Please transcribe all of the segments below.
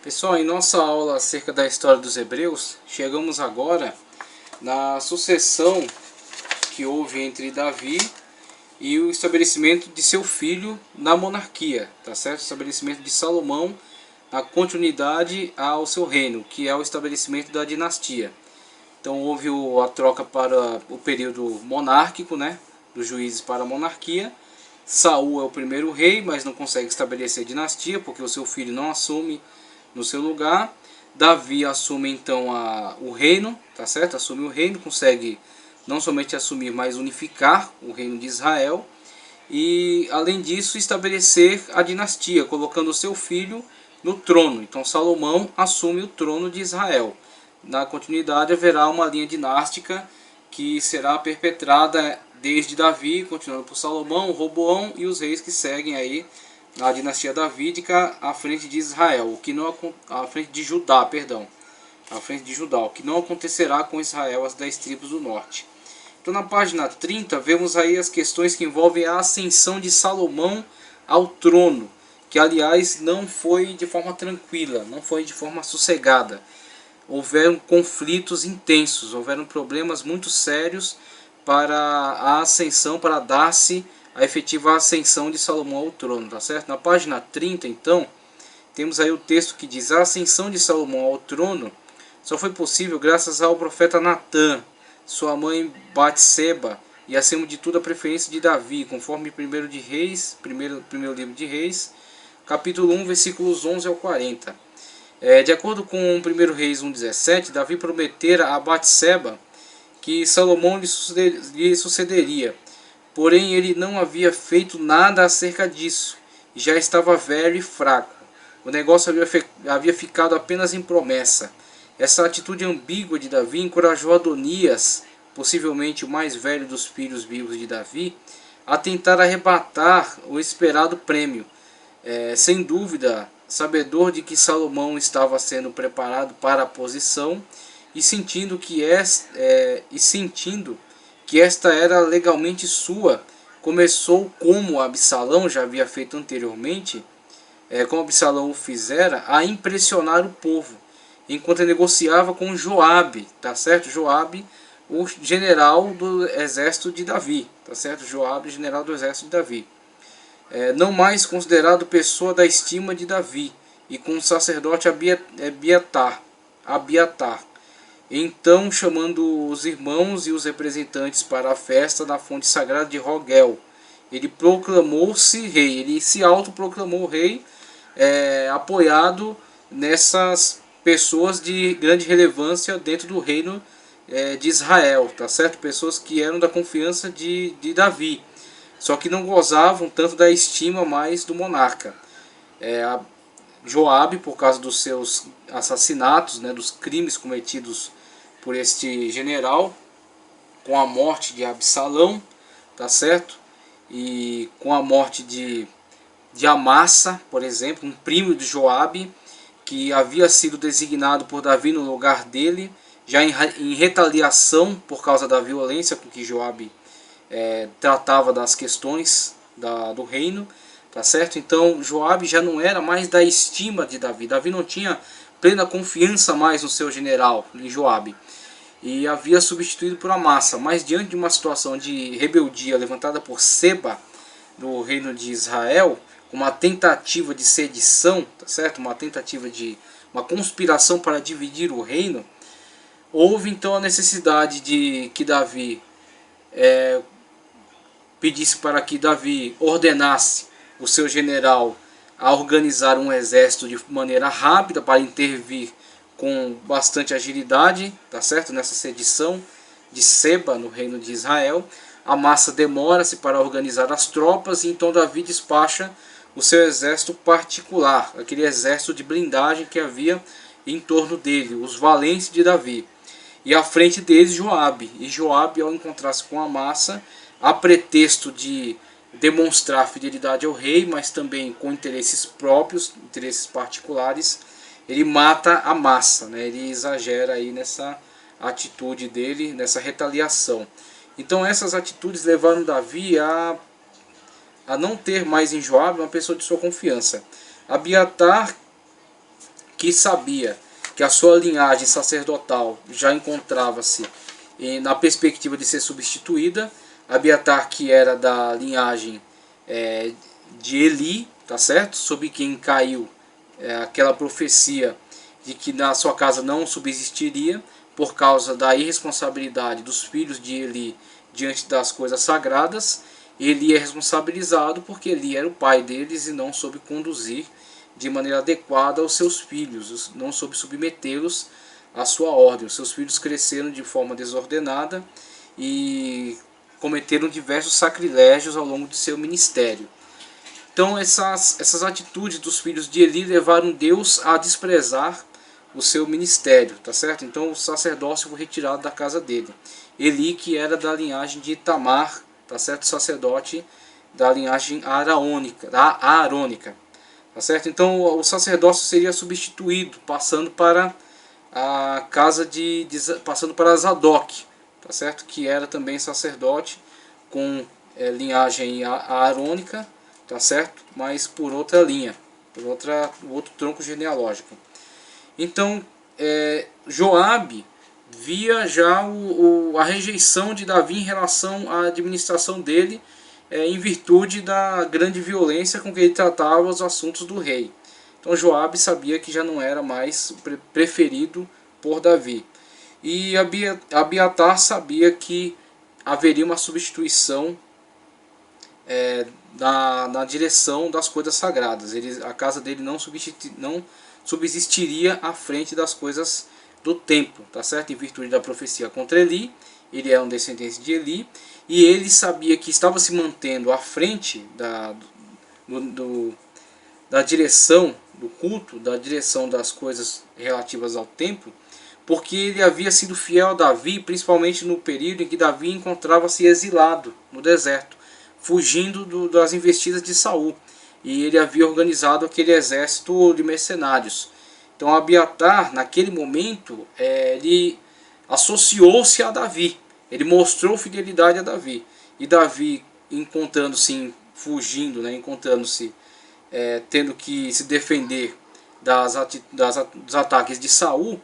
Pessoal, em nossa aula acerca da história dos Hebreus, chegamos agora na sucessão que houve entre Davi e o estabelecimento de seu filho na monarquia, tá certo? O estabelecimento de Salomão, a continuidade ao seu reino, que é o estabelecimento da dinastia. Então houve a troca para o período monárquico, né, dos juízes para a monarquia. Saul é o primeiro rei, mas não consegue estabelecer dinastia, porque o seu filho não assume no seu lugar. Davi assume então o reino, tá certo? Assume o reino, consegue não somente assumir, mas unificar o reino de Israel. E além disso estabelecer a dinastia, colocando o seu filho no trono. Então Salomão assume o trono de Israel. Na continuidade haverá uma linha dinástica que será perpetrada desde Davi, continuando por Salomão, Roboão e os reis que seguem aí na dinastia davídica à frente de Israel, o que não à frente de Judá, perdão, à frente de Judá, o que não acontecerá com Israel, as 10 tribos do norte. Então na página 30 vemos aí as questões que envolvem a ascensão de Salomão ao trono, que aliás não foi de forma tranquila, não foi de forma sossegada. Houveram conflitos intensos, houveram problemas muito sérios para a ascensão, para dar-se a efetiva ascensão de Salomão ao trono, tá certo? Na página 30, então, temos aí o texto que diz: a ascensão de Salomão ao trono só foi possível graças ao profeta Natã, sua mãe Batseba, e acima de tudo a preferência de Davi, conforme primeiro livro de Reis, capítulo 1, versículos 11 ao 40. De acordo com 1 Reis 1,17, Davi prometera a Batseba que Salomão lhe sucederia. Porém, ele não havia feito nada acerca disso, e já estava velho e fraco. O negócio havia ficado apenas em promessa. Essa atitude ambígua de Davi encorajou Adonias, possivelmente o mais velho dos filhos vivos de Davi, a tentar arrebatar o esperado prêmio. Sem dúvida, sabedor de que Salomão estava sendo preparado para a posição e sentindo que esta era legalmente sua, começou, como Absalão já havia feito anteriormente, como Absalão o fizera, a impressionar o povo, enquanto negociava com Joabe, tá certo? Joabe, o general do exército de Davi, tá certo? Joabe, general do exército de Davi. Não mais considerado pessoa da estima de Davi, e com o sacerdote Abiatar. Então, chamando os irmãos e os representantes para a festa na fonte sagrada de Rogel, ele proclamou-se rei, ele se autoproclamou rei, apoiado nessas pessoas de grande relevância dentro do reino de Israel, tá certo? Pessoas que eram da confiança de Davi, só que não gozavam tanto da estima mais do monarca. Joabe, por causa dos seus assassinatos, né, dos crimes cometidos por este general, com a morte de Absalão, tá certo? E com a morte de Amassa, por exemplo, um primo de Joabe, que havia sido designado por Davi no lugar dele, já em retaliação por causa da violência com que Joabe tratava das questões do reino, tá certo? Então Joabe já não era mais da estima de Davi. Davi não tinha plena confiança mais no seu general, em Joabe, e havia substituído por Amassa. Mas diante de uma situação de rebeldia levantada por Seba, do reino de Israel, uma tentativa de sedição, tá certo? Uma tentativa de uma conspiração para dividir o reino, houve então a necessidade de que Davi pedisse para que Davi ordenasse o seu general a organizar um exército de maneira rápida para intervir com bastante agilidade, tá certo? Nessa sedição de Seba no reino de Israel. Amassa demora-se para organizar as tropas, e então Davi despacha o seu exército particular, aquele exército de blindagem que havia em torno dele, os valentes de Davi. E à frente deles Joabe. E Joabe, ao encontrar-se com Amassa, a pretexto de demonstrar fidelidade ao rei, mas também com interesses próprios, interesses particulares, ele mata Amassa, né? Ele exagera aí nessa atitude dele, nessa retaliação. Então essas atitudes levaram Davi a não ter mais em Joabe uma pessoa de sua confiança. Abiatar, que sabia que a sua linhagem sacerdotal já encontrava-se na perspectiva de ser substituída. Abiatar, que era da linhagem de Eli, tá certo? Sobre quem caiu aquela profecia de que na sua casa não subsistiria por causa da irresponsabilidade dos filhos de Eli diante das coisas sagradas. Eli é responsabilizado porque Eli era o pai deles e não soube conduzir de maneira adequada aos seus filhos, não soube submetê-los à sua ordem. Os seus filhos cresceram de forma desordenada e cometeram diversos sacrilégios ao longo de seu ministério. Então essas atitudes dos filhos de Eli levaram Deus a desprezar o seu ministério, tá certo? Então o sacerdócio foi retirado da casa dele. Eli, que era da linhagem de Itamar, tá certo? Sacerdote da linhagem aarônica, tá certo? Então o sacerdócio seria substituído, passando para a casa passando para Zadok, tá certo? Que era também sacerdote com linhagem aarônica, tá certo? Mas por outra linha, por outro tronco genealógico. Então Joabe via já a rejeição de Davi em relação à administração dele, em virtude da grande violência com que ele tratava os assuntos do rei. Então Joabe sabia que já não era mais preferido por Davi. E Abiatar sabia que haveria uma substituição na direção das coisas sagradas. A casa dele não subsistiria à frente das coisas do templo, tá certo? Em virtude da profecia contra Eli. Ele é um descendente de Eli, e ele sabia que estava se mantendo à frente da direção do culto, da direção das coisas relativas ao templo, porque ele havia sido fiel a Davi, principalmente no período em que Davi encontrava-se exilado no deserto, fugindo das investidas de Saul, e ele havia organizado aquele exército de mercenários. Então Abiatar, naquele momento, ele associou-se a Davi, ele mostrou fidelidade a Davi, e Davi, encontrando-se fugindo, encontrando-se tendo que se defender dos ataques de Saul,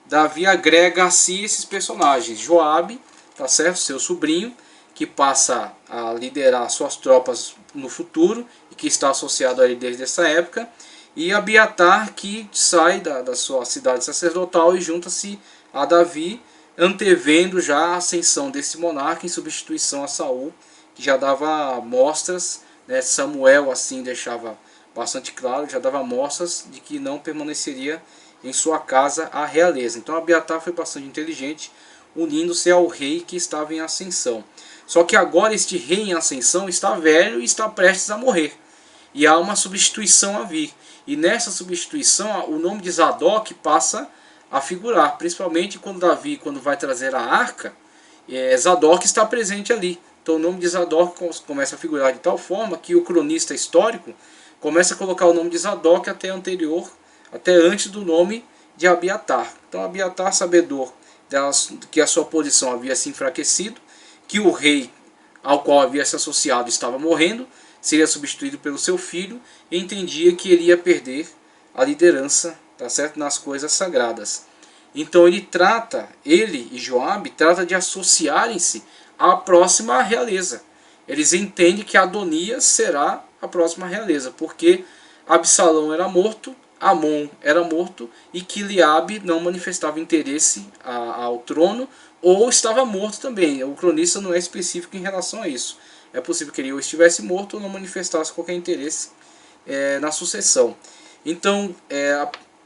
Davi agrega a si esses personagens. Joabe, tá certo? Seu sobrinho, que passa a liderar suas tropas no futuro e que está associado a ele desde essa época, e Abiatar, que sai da sua cidade sacerdotal e junta-se a Davi, antevendo já a ascensão desse monarca em substituição a Saul, que já dava mostras, Samuel assim deixava bastante claro, já dava mostras de que não permaneceria em sua casa a realeza. Então Abiatar foi bastante inteligente, unindo-se ao rei que estava em ascensão. Só que agora este rei em ascensão está velho e está prestes a morrer, e há uma substituição a vir. E nessa substituição o nome de Zadok passa a figurar, principalmente quando Davi, quando vai trazer a arca, Zadok está presente ali. Então o nome de Zadok começa a figurar de tal forma que o cronista histórico começa a colocar o nome de Zadok até antes do nome de Abiatar. Então Abiatar, sabedor que a sua posição havia se enfraquecido, que o rei ao qual havia se associado estava morrendo, seria substituído pelo seu filho, e entendia que ele ia perder a liderança, tá certo, nas coisas sagradas. Então ele e Joabe trata de associarem-se à próxima realeza. Eles entendem que Adonias será a próxima realeza, porque Absalão era morto, Amon era morto, e que Eliabe não manifestava interesse ao trono, ou estava morto também. O cronista não é específico em relação a isso. É possível que ele ou estivesse morto ou não manifestasse qualquer interesse na sucessão. Então,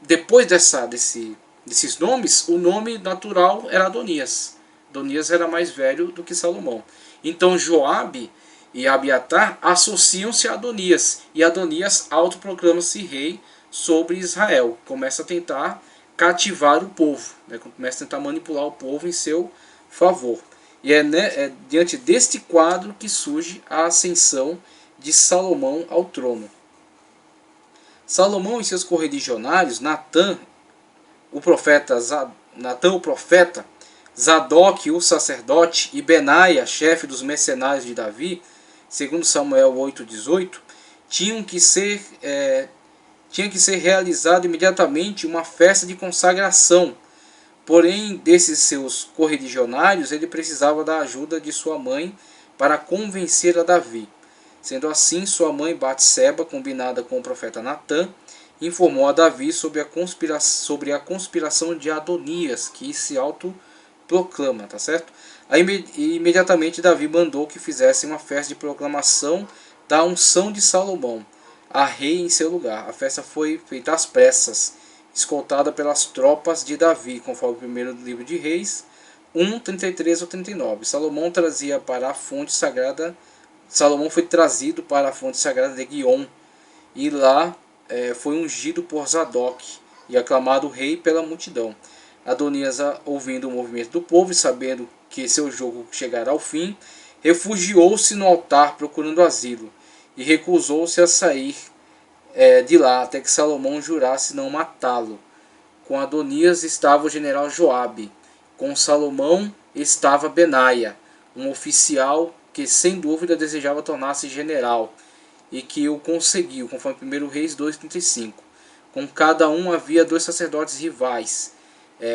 depois desses nomes, o nome natural era Adonias. Adonias era mais velho do que Salomão. Então Joabe e Abiatar associam-se a Adonias, e Adonias autoproclama-se rei sobre Israel. Começa a tentar cativar o povo, começa a tentar manipular o povo em seu favor. E é diante deste quadro que surge a ascensão de Salomão ao trono. Salomão e seus correligionários, Natã o profeta, Zadok o sacerdote e Benaia, chefe dos mercenários de Davi, segundo Samuel 8,18, tinham tinha que ser realizado imediatamente uma festa de consagração. Porém, desses seus correligionários, ele precisava da ajuda de sua mãe para convencer a Davi. Sendo assim, sua mãe Batseba, combinada com o profeta Natã, informou a Davi sobre a conspiração de Adonias, que se autoproclama, tá certo? Aí, imediatamente Davi mandou que fizessem uma festa de proclamação da unção de Salomão a rei em seu lugar. A festa foi feita às pressas, escoltada pelas tropas de Davi, conforme o primeiro livro de Reis 1, 33 ou 39. Salomão foi trazido para a fonte sagrada de Guion, e lá foi ungido por Zadok e aclamado rei pela multidão. Adonias, ouvindo o movimento do povo e sabendo que seu jogo chegara ao fim, refugiou-se no altar procurando asilo, e recusou-se a sair de lá até que Salomão jurasse não matá-lo. Com Adonias estava o general Joabe, com Salomão estava Benaia, um oficial que sem dúvida desejava tornar-se general, e que o conseguiu, conforme 1 Reis 2,35. Com cada um havia 2 sacerdotes rivais,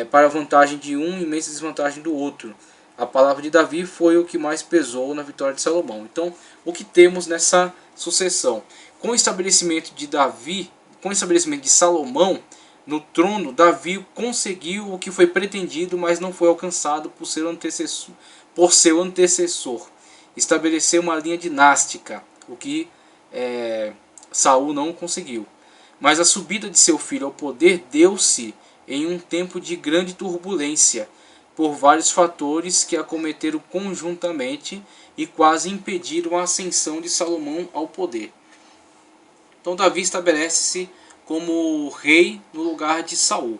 para a vantagem de um e imensa desvantagem do outro. A palavra de Davi foi o que mais pesou na vitória de Salomão. Então, o que temos nessa sucessão? Com o estabelecimento de Salomão no trono, Davi conseguiu o que foi pretendido, mas não foi alcançado por seu antecessor. Estabeleceu uma linha dinástica, o que Saul não conseguiu. Mas a subida de seu filho ao poder deu-se em um tempo de grande turbulência, por vários fatores que acometeram conjuntamente e quase impediram a ascensão de Salomão ao poder. Então Davi estabelece-se como rei no lugar de Saul.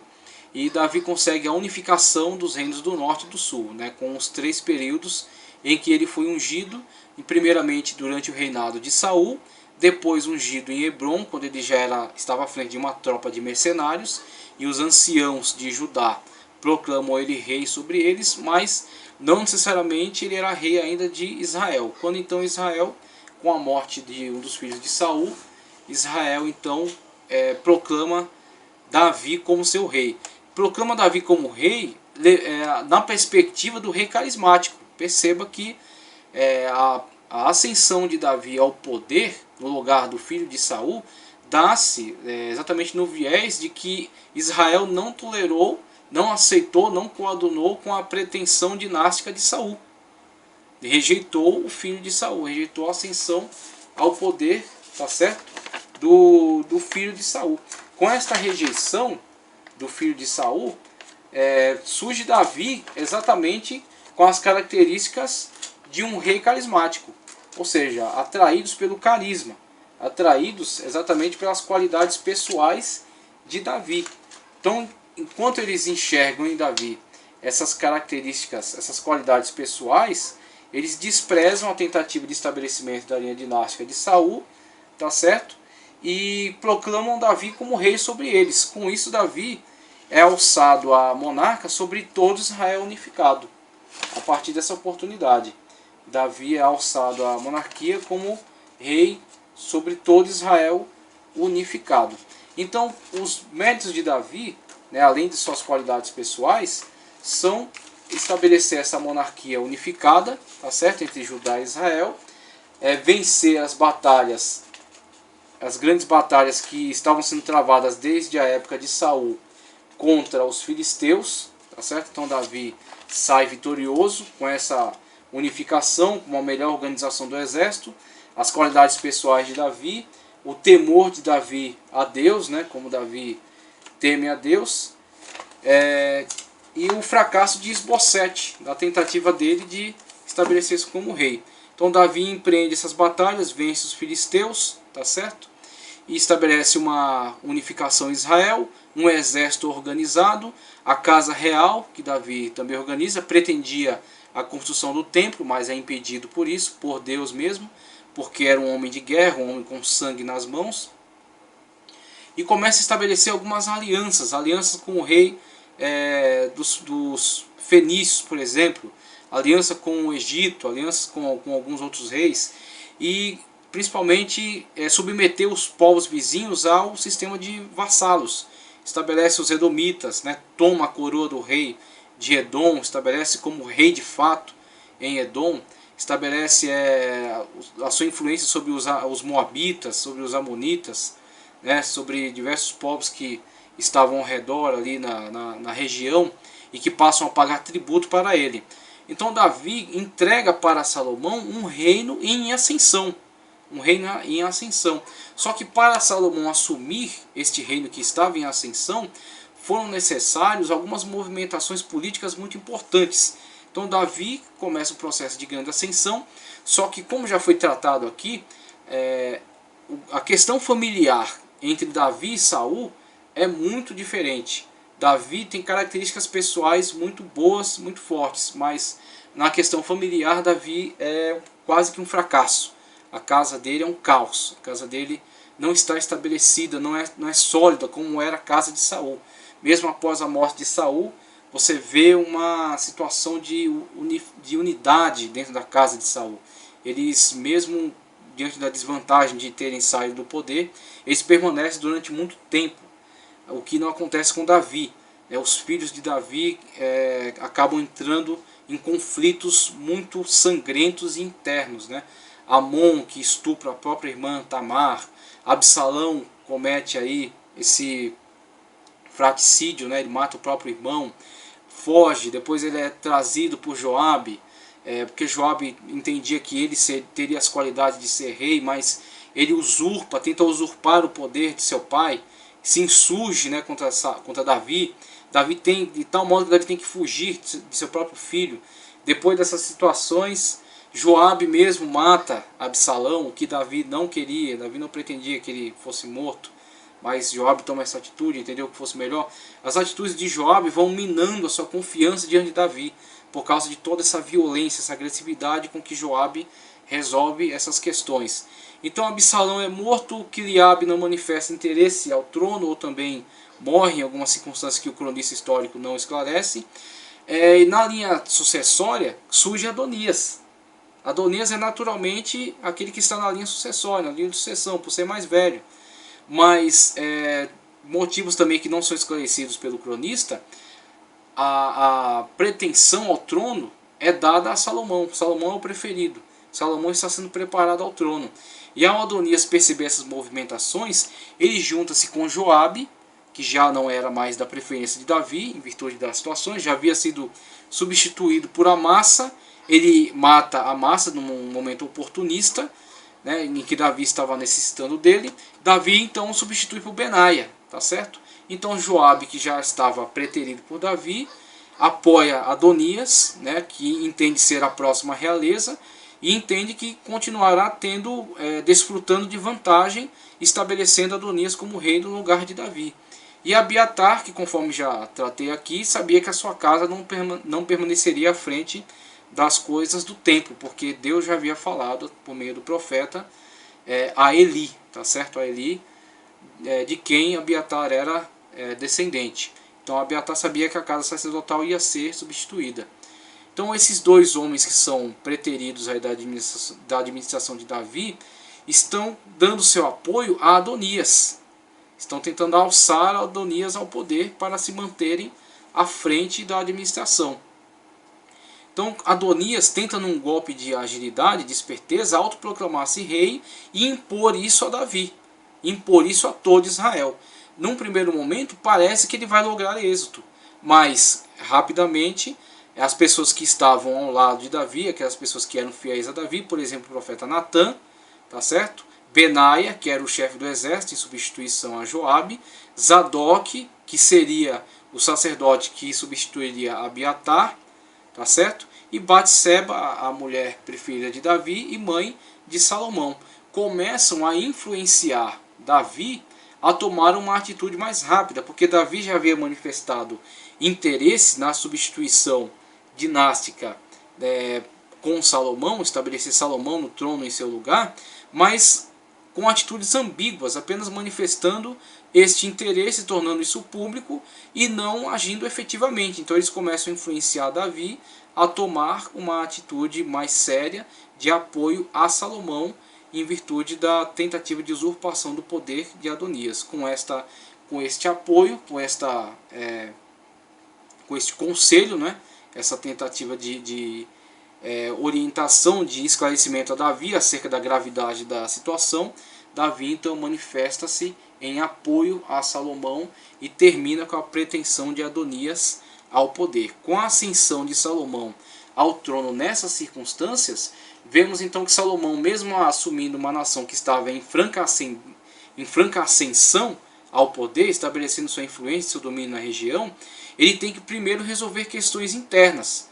E Davi consegue a unificação dos reinos do norte e do sul, com os 3 períodos em que ele foi ungido, primeiramente durante o reinado de Saul, depois ungido em Hebrom, quando ele já estava à frente de uma tropa de mercenários, e os anciãos de Judá proclamam ele rei sobre eles, mas não necessariamente ele era rei ainda de Israel. Quando então Israel, com a morte de um dos filhos de Saul, Israel então proclama Davi como seu rei. Proclama Davi como rei na perspectiva do rei carismático. Perceba que a ascensão de Davi ao poder no lugar do filho de Saul dá-se exatamente no viés de que Israel não tolerou, não aceitou, não coadunou com a pretensão dinástica de Saul. Rejeitou o filho de Saul, rejeitou a ascensão ao poder, tá certo? Do filho de Saul. Com esta rejeição do filho de Saul, surge Davi exatamente com as características de um rei carismático, ou seja, atraídos pelo carisma, atraídos exatamente pelas qualidades pessoais de Davi. Então, enquanto eles enxergam em Davi essas características, essas qualidades pessoais, eles desprezam a tentativa de estabelecimento da linha dinástica de Saul, tá certo? E proclamam Davi como rei sobre eles. Com isso, Davi é alçado a monarca sobre todo Israel unificado. A partir dessa oportunidade, Davi é alçado à monarquia como rei sobre todo Israel unificado. Então, os méritos de Davi, além de suas qualidades pessoais, são estabelecer essa monarquia unificada, tá certo, entre Judá e Israel, vencer as batalhas, as grandes batalhas que estavam sendo travadas desde a época de Saul contra os filisteus, tá certo? Então Davi sai vitorioso com essa unificação, com uma melhor organização do exército, as qualidades pessoais de Davi, o temor de Davi a Deus, como Davi teme a Deus, e o fracasso de Isbosete, da tentativa dele de estabelecer-se como rei. Então Davi empreende essas batalhas, vence os filisteus, tá certo? E estabelece uma unificação em Israel, um exército organizado, a casa real, que Davi também organiza, pretendia a construção do templo, mas é impedido por isso, por Deus mesmo, porque era um homem de guerra, um homem com sangue nas mãos. E começa a estabelecer algumas alianças com o rei dos fenícios, por exemplo, aliança com o Egito, alianças com alguns outros reis, e principalmente submeter os povos vizinhos ao sistema de vassalos. Estabelece os edomitas, né, toma a coroa do rei de Edom, estabelece como rei de fato em Edom, estabelece a sua influência sobre os moabitas, sobre os amonitas, né, sobre diversos povos que estavam ao redor ali na região e que passam a pagar tributo para ele. Então Davi entrega para Salomão um reino em ascensão. Um reino em ascensão. Só que para Salomão assumir este reino que estava em ascensão, foram necessários algumas movimentações políticas muito importantes. Então Davi começa o processo de grande ascensão, só que como já foi tratado aqui, a questão familiar entre Davi e Saul é muito diferente. Davi tem características pessoais muito boas, muito fortes, mas na questão familiar Davi é quase que um fracasso. A casa dele é um caos, a casa dele não está estabelecida, não é sólida como era a casa de Saul. Mesmo após a morte de Saul, você vê uma situação de unidade dentro da casa de Saul. Eles, mesmo diante da desvantagem de terem saído do poder, eles permanecem durante muito tempo, o que não acontece com Davi. Os filhos de Davi acabam entrando em conflitos muito sangrentos e internos, né? Amon, que estupra a própria irmã Tamar, Absalão comete aí esse fratricídio, né? Ele mata o próprio irmão, foge, depois ele é trazido por Joabe, porque Joabe entendia que ele teria as qualidades de ser rei, mas ele tenta usurpar o poder de seu pai, se insurge, né, contra Davi. Davi tem, de tal modo que Davi tem que fugir de seu próprio filho. Depois dessas situações, Joabe mesmo mata Absalão, o que Davi não queria. Davi não pretendia que ele fosse morto, mas Joabe toma essa atitude, entendeu que fosse melhor. As atitudes de Joabe vão minando a sua confiança diante de Davi, por causa de toda essa violência, essa agressividade com que Joabe resolve essas questões. Então Absalão é morto, Quiliabe não manifesta interesse ao trono, ou também morre em algumas circunstâncias que o cronista histórico não esclarece. E na linha sucessória surge Adonias. Adonias é naturalmente aquele que está na linha sucessória, na linha de sucessão, por ser mais velho. Mas motivos também que não são esclarecidos pelo cronista, a pretensão ao trono é dada a Salomão. Salomão é o preferido. Salomão está sendo preparado ao trono. E ao Adonias perceber essas movimentações, ele junta-se com Joabe, que já não era mais da preferência de Davi, em virtude das situações, já havia sido substituído por Amassa. Ele mata Amassa num momento oportunista, né, em que Davi estava necessitando dele. Davi então o substitui por Benaia, tá certo? Então Joabe, que já estava preterido por Davi, apoia Adonias, né, que entende ser a próxima realeza, e entende que continuará desfrutando de vantagem, estabelecendo Adonias como rei no lugar de Davi. E Abiatar, que conforme já tratei aqui, sabia que a sua casa não permaneceria à frente das coisas do templo, porque Deus já havia falado por meio do profeta a Eli, tá certo? A Eli, de quem Abiatar era descendente. Então Abiatar sabia que a casa sacerdotal ia ser substituída. Então esses dois homens que são preteridos aí da administração de Davi estão dando seu apoio a Adonias. Estão tentando alçar Adonias ao poder para se manterem à frente da administração. Então Adonias tenta, num golpe de agilidade, de esperteza, autoproclamar-se rei e impor isso a Davi, impor isso a todo Israel. Num primeiro momento parece que ele vai lograr êxito, mas rapidamente as pessoas que estavam ao lado de Davi, aquelas pessoas que eram fiéis a Davi, por exemplo o profeta Natã, tá certo? Benaia, que era o chefe do exército em substituição a Joabe, Zadok, que seria o sacerdote que substituiria Abiatar, tá certo? E Batseba, a mulher preferida de Davi e mãe de Salomão, começam a influenciar Davi a tomar uma atitude mais rápida, porque Davi já havia manifestado interesse na substituição dinástica com Salomão, estabelecer Salomão no trono em seu lugar, mas com atitudes ambíguas, apenas manifestando este interesse, tornando isso público e não agindo efetivamente. Então eles começam a influenciar Davi a tomar uma atitude mais séria de apoio a Salomão em virtude da tentativa de usurpação do poder de Adonias. Com este apoio, com este conselho, né, essa tentativa de orientação, de esclarecimento a Davi acerca da gravidade da situação, Davi então manifesta-se em apoio a Salomão e termina com a pretensão de Adonias ao poder. Com a ascensão de Salomão ao trono nessas circunstâncias, vemos então que Salomão, mesmo assumindo uma nação que estava em franca ascensão ao poder, estabelecendo sua influência, seu domínio na região, ele tem que primeiro resolver questões internas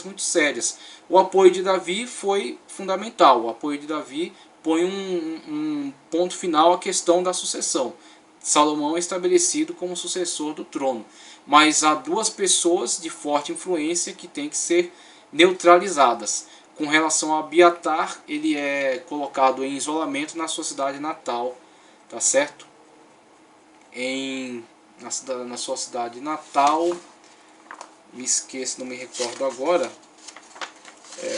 muito sérias. O apoio de Davi foi fundamental. O apoio de Davi põe um ponto final à questão da sucessão. Salomão é estabelecido como sucessor do trono, mas há duas pessoas de forte influência que têm que ser neutralizadas. Com relação a Abiatar, ele é colocado em isolamento na sua cidade natal, tá certo? Na sua cidade natal, me esqueço, não me recordo agora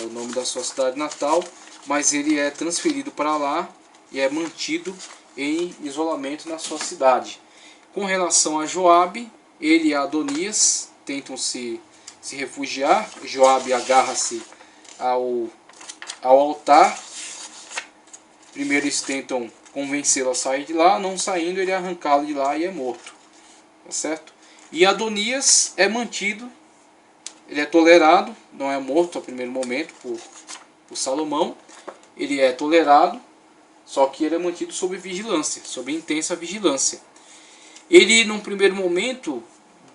o nome da sua cidade natal, mas ele é transferido para lá e é mantido em isolamento na sua cidade. Com relação a Joabe, ele e Adonias tentam se refugiar. Joabe agarra-se ao altar. Primeiro eles tentam convencê-lo a sair de lá, não saindo, ele é arrancado de lá e é morto, tá certo? E Adonias é mantido, ele é tolerado, não é morto ao primeiro momento por Salomão, ele é tolerado, só que ele é mantido sob vigilância, sob intensa vigilância. Ele, num primeiro momento,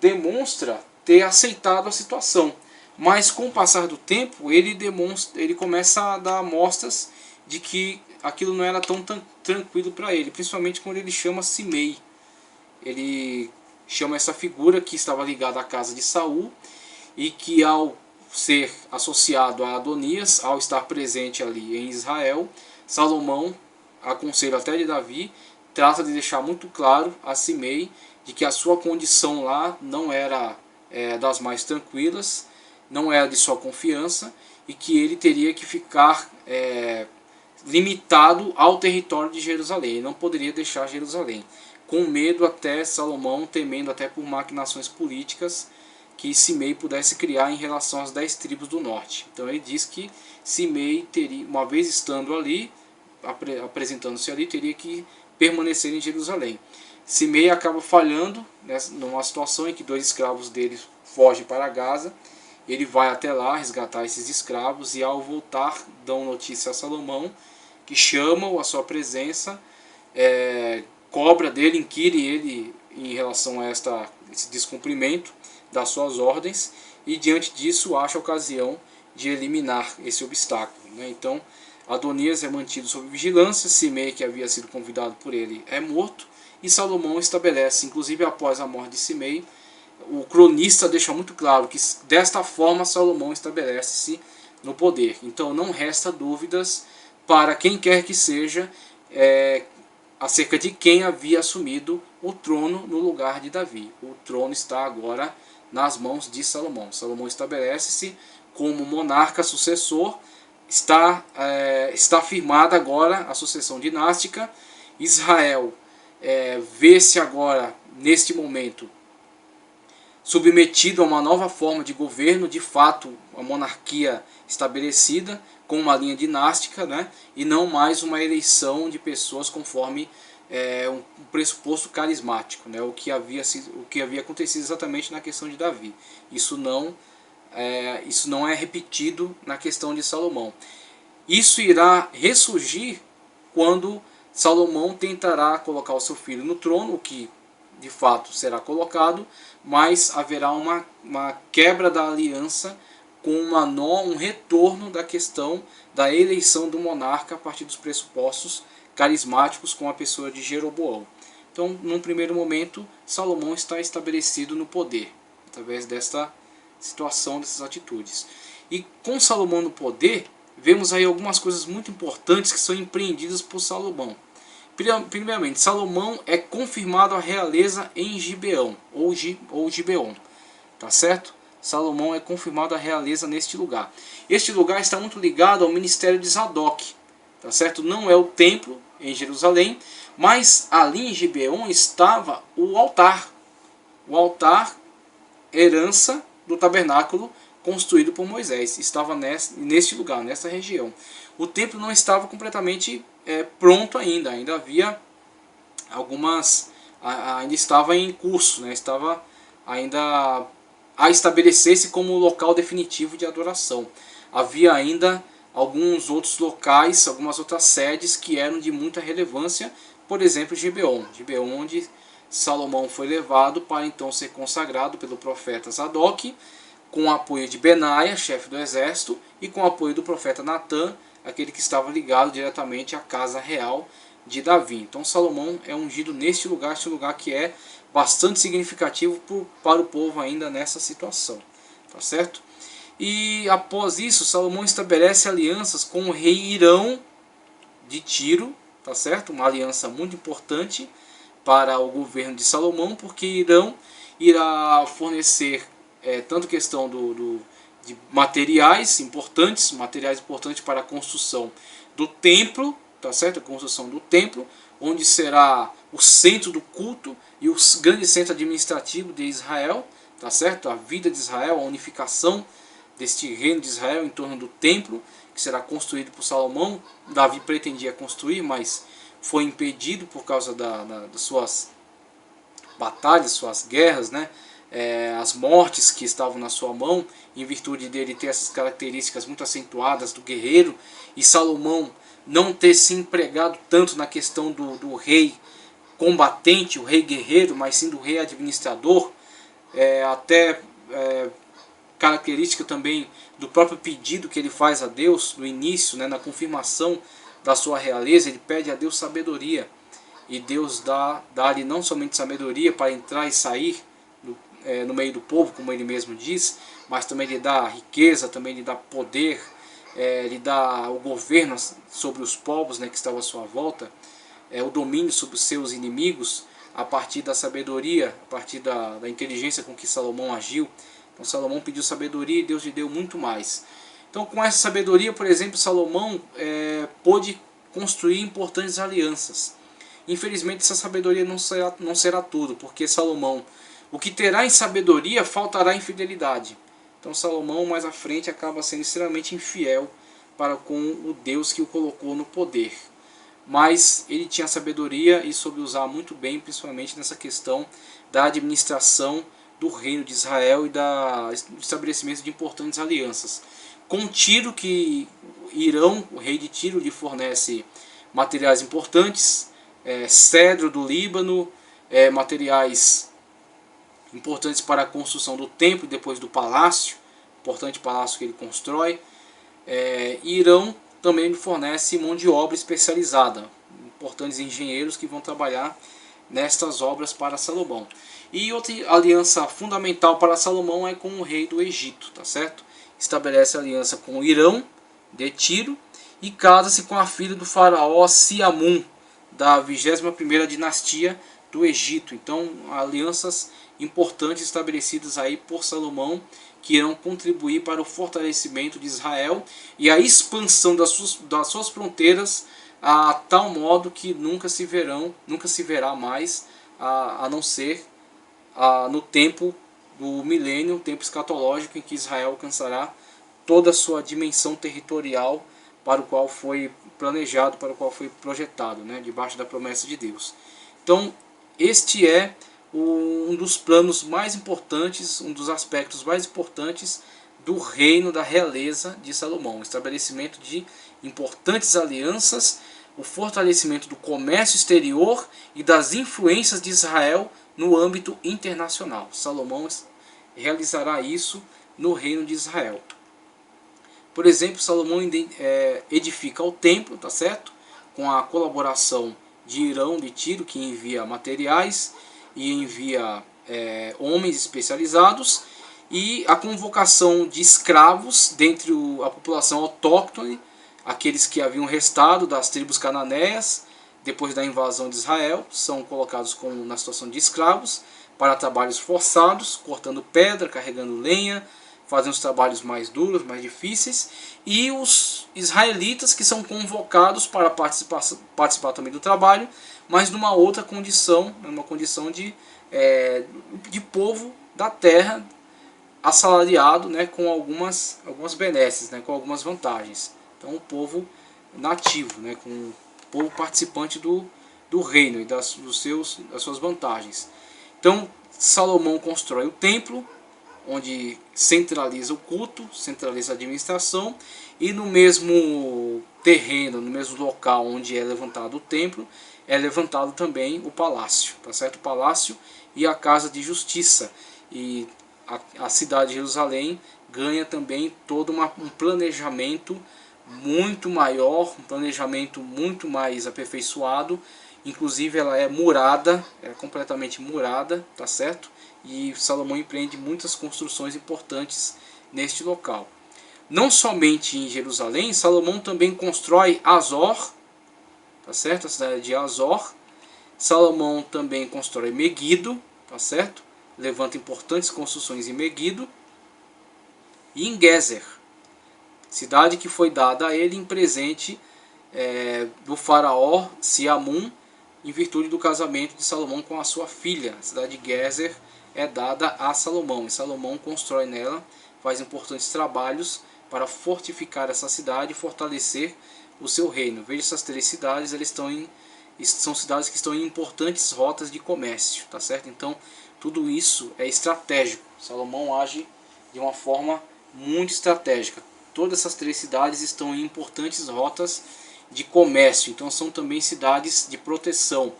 demonstra ter aceitado a situação, mas com o passar do tempo, ele começa a dar amostras de que aquilo não era tão tranquilo para ele, principalmente quando ele chama Simei. Ele chama essa figura que estava ligada à casa de Saul e que, ao ser associado a Adonias, ao estar presente ali em Israel, Salomão, a conselho até de Davi, trata de deixar muito claro a Simei de que a sua condição lá não era das mais tranquilas, não era de sua confiança, e que ele teria que ficar limitado ao território de Jerusalém. Ele não poderia deixar Jerusalém, com medo até Salomão, temendo até por maquinações políticas que Simei pudesse criar em relação às 10 tribos do norte. Então ele diz que Simei teria, uma vez estando ali, apresentando-se ali, teria que permanecer em Jerusalém. Simei acaba falhando numa situação em que 2 escravos dele fogem para Gaza. Ele vai até lá resgatar esses escravos e, ao voltar, dão notícia a Salomão, que chama-o à sua presença, cobra dele, inquire ele em relação a esse descumprimento das suas ordens, e diante disso acha a ocasião de eliminar esse obstáculo, né? Então Adonias é mantido sob vigilância, Simei, que havia sido convidado por ele, é morto, e Salomão estabelece, inclusive após a morte de Simei, o cronista deixa muito claro que desta forma Salomão estabelece-se no poder. Então não resta dúvidas para quem quer que seja acerca de quem havia assumido o trono no lugar de Davi. O trono está agora nas mãos de Salomão. Salomão estabelece-se como monarca sucessor. Está firmada agora a sucessão dinástica. Israel vê-se agora, neste momento, submetido a uma nova forma de governo, de fato, a monarquia estabelecida com uma linha dinástica, né, e não mais uma eleição de pessoas conforme um pressuposto carismático, né, o que havia acontecido exatamente na questão de Davi. Isso não é repetido na questão de Salomão. Isso irá ressurgir quando Salomão tentará colocar o seu filho no trono, o que de fato será colocado, mas haverá uma quebra da aliança com um retorno da questão da eleição do monarca a partir dos pressupostos carismáticos com a pessoa de Jeroboão. Então, num primeiro momento, Salomão está estabelecido no poder, através desta situação, dessas atitudes. E com Salomão no poder, vemos aí algumas coisas muito importantes que são empreendidas por Salomão. Primeiramente, Salomão é confirmado a realeza em Gibeão, ou Gibeon, tá certo? Salomão é confirmado a realeza neste lugar. Este lugar está muito ligado ao ministério de Zadok. tá certo? Não é o templo em Jerusalém, mas ali em Gibeon estava o altar herança do tabernáculo construído por Moisés, estava neste lugar, nessa região. O templo não estava completamente pronto ainda havia algumas, ainda estava em curso, né? Estava ainda a estabelecer-se como local definitivo de adoração. Havia ainda alguns outros locais, algumas outras sedes que eram de muita relevância, por exemplo Gibeon, onde Salomão foi levado para então ser consagrado pelo profeta Zadok, com o apoio de Benaia, chefe do exército, e com o apoio do profeta Natã, aquele que estava ligado diretamente à casa real de Davi. Então Salomão é ungido neste lugar, este lugar que é bastante significativo para o povo ainda nessa situação, tá certo? E após isso, Salomão estabelece alianças com o rei Irão de Tiro, tá certo? Uma aliança muito importante para o governo de Salomão, porque Irão irá fornecer tanto questão de materiais importantes para a construção do templo, tá certo? A construção do templo, onde será o centro do culto e o grande centro administrativo de Israel, tá certo? A vida de Israel, a unificação deste reino de Israel em torno do templo, que será construído por Salomão. Davi pretendia construir, mas foi impedido por causa das suas batalhas, suas guerras, né? As mortes que estavam na sua mão, em virtude dele ter essas características muito acentuadas do guerreiro, e Salomão não ter se empregado tanto na questão do rei combatente, o rei guerreiro, mas sim do rei administrador, até característica também do próprio pedido que ele faz a Deus no início, né, na confirmação da sua realeza. Ele pede a Deus sabedoria, e Deus dá-lhe não somente sabedoria para entrar e sair no meio do povo, como ele mesmo diz, mas também lhe dá riqueza, também lhe dá poder, lhe dá o governo sobre os povos, né, que estavam à sua volta, o domínio sobre os seus inimigos, a partir da sabedoria, a partir da inteligência com que Salomão agiu. Então Salomão pediu sabedoria e Deus lhe deu muito mais. Então com essa sabedoria, por exemplo, Salomão pôde construir importantes alianças. Infelizmente essa sabedoria não será tudo, porque Salomão, o que terá em sabedoria, faltará em fidelidade. Então Salomão mais à frente acaba sendo extremamente infiel para com o Deus que o colocou no poder. Mas ele tinha sabedoria e soube usar muito bem, principalmente nessa questão da administração do reino de Israel e do estabelecimento de importantes alianças. Com Tiro, que Irão, o rei de Tiro, lhe fornece materiais importantes, cedro do Líbano, materiais importantes para a construção do templo e depois do palácio, importante palácio que ele constrói. Irão também fornece mão de obra especializada, importantes engenheiros que vão trabalhar nestas obras para Salomão. E outra aliança fundamental para Salomão é com o rei do Egito, tá certo? Estabelece aliança com o Irão de Tiro e casa-se com a filha do faraó Siamun, da 21ª dinastia do Egito. Então, alianças importantes estabelecidas aí por Salomão, que irão contribuir para o fortalecimento de Israel e a expansão das suas fronteiras a tal modo que nunca se verá mais, a não ser no tempo do milênio, o tempo escatológico, em que Israel alcançará toda a sua dimensão territorial para o qual foi planejado, para o qual foi projetado, né, debaixo da promessa de Deus. Então, este é um dos planos mais importantes, um dos aspectos mais importantes do reino da realeza de Salomão. O estabelecimento de importantes alianças, o fortalecimento do comércio exterior e das influências de Israel no âmbito internacional. Salomão realizará isso no reino de Israel. Por exemplo, Salomão edifica o templo, tá certo? Com a colaboração de Irão de Tiro, que envia materiais e envia homens especializados, e a convocação de escravos dentre a população autóctone, aqueles que haviam restado das tribos cananeias depois da invasão de Israel, são colocados na situação de escravos para trabalhos forçados, cortando pedra, carregando lenha, fazem os trabalhos mais duros, mais difíceis, e os israelitas que são convocados para participar também do trabalho, mas numa outra condição, numa condição de povo da terra, assalariado, né, com algumas benesses, né, com algumas vantagens. Então o povo nativo, né, com o povo participante do reino e das suas vantagens. Então Salomão constrói o templo, onde centraliza o culto, centraliza a administração, e no mesmo terreno, no mesmo local onde é levantado o templo, é levantado também o palácio, tá certo? O palácio e a casa de justiça. E a cidade de Jerusalém ganha também todo um planejamento muito maior, um planejamento muito mais aperfeiçoado. Inclusive ela é murada, é completamente murada, tá certo? E Salomão empreende muitas construções importantes neste local. Não somente em Jerusalém, Salomão também constrói Azor, tá certo? A cidade de Azor. Salomão também constrói Meguido, tá certo? Levanta importantes construções em Meguido e em Gezer, cidade que foi dada a ele em presente do faraó Siamun, em virtude do casamento de Salomão com a sua filha. A cidade de Gezer é dada a Salomão, e Salomão constrói nela, faz importantes trabalhos para fortificar essa cidade e fortalecer o seu reino. Veja essas 3 cidades, são cidades que estão em importantes rotas de comércio, tá certo? Então tudo isso é estratégico. Salomão age de uma forma muito estratégica. Todas essas 3 cidades estão em importantes rotas de comércio, então são também cidades de proteção,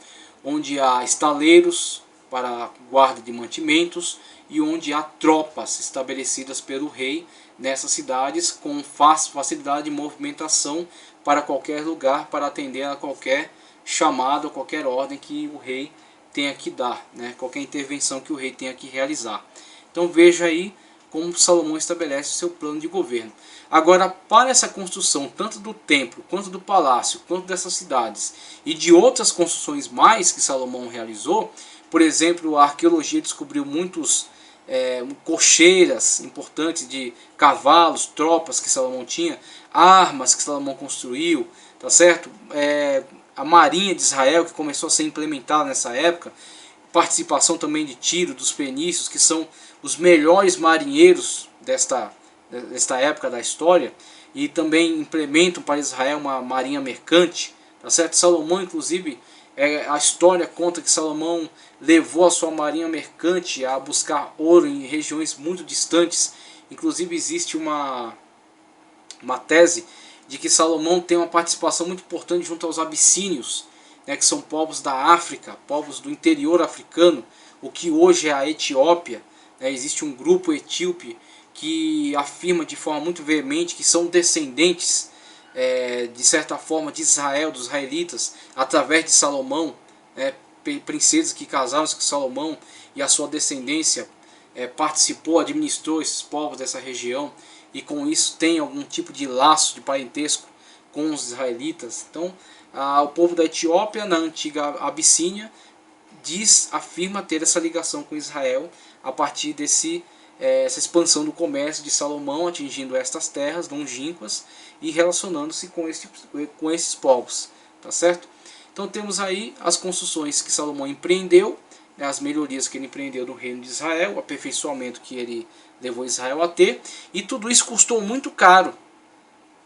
onde há estaleiros para guarda de mantimentos e onde há tropas estabelecidas pelo rei nessas cidades com facilidade de movimentação para qualquer lugar, para atender a qualquer chamado, a qualquer ordem que o rei tenha que dar, né? Qualquer intervenção que o rei tenha que realizar. Então veja aí como Salomão estabelece o seu plano de governo. Agora, para essa construção, tanto do templo, quanto do palácio, quanto dessas cidades, e de outras construções mais que Salomão realizou, por exemplo, a arqueologia descobriu muitos cocheiras importantes de cavalos, tropas que Salomão tinha, armas que Salomão construiu, tá certo? A marinha de Israel, que começou a ser implementada nessa época, participação também de Tiro, dos fenícios, que são os melhores marinheiros desta época da história, e também implementam para Israel uma marinha mercante, tá certo? Salomão, inclusive, a história conta que Salomão levou a sua marinha mercante a buscar ouro em regiões muito distantes. Inclusive existe uma tese de que Salomão tem uma participação muito importante junto aos abissínios, né, que são povos da África, povos do interior africano, o que hoje é a Etiópia. Existe um grupo etíope que afirma de forma muito veemente que são descendentes, de certa forma, de Israel, dos israelitas, através de Salomão, princesas que casaram-se com Salomão e a sua descendência participou, administrou esses povos dessa região, e com isso tem algum tipo de laço de parentesco com os israelitas. Então o povo da Etiópia, na antiga Abissínia, afirma ter essa ligação com Israel a partir essa expansão do comércio de Salomão, atingindo estas terras longínquas e relacionando-se com esses povos, tá certo? Então temos aí as construções que Salomão empreendeu, né, as melhorias que ele empreendeu no reino de Israel, o aperfeiçoamento que ele levou Israel a ter, e tudo isso custou muito caro.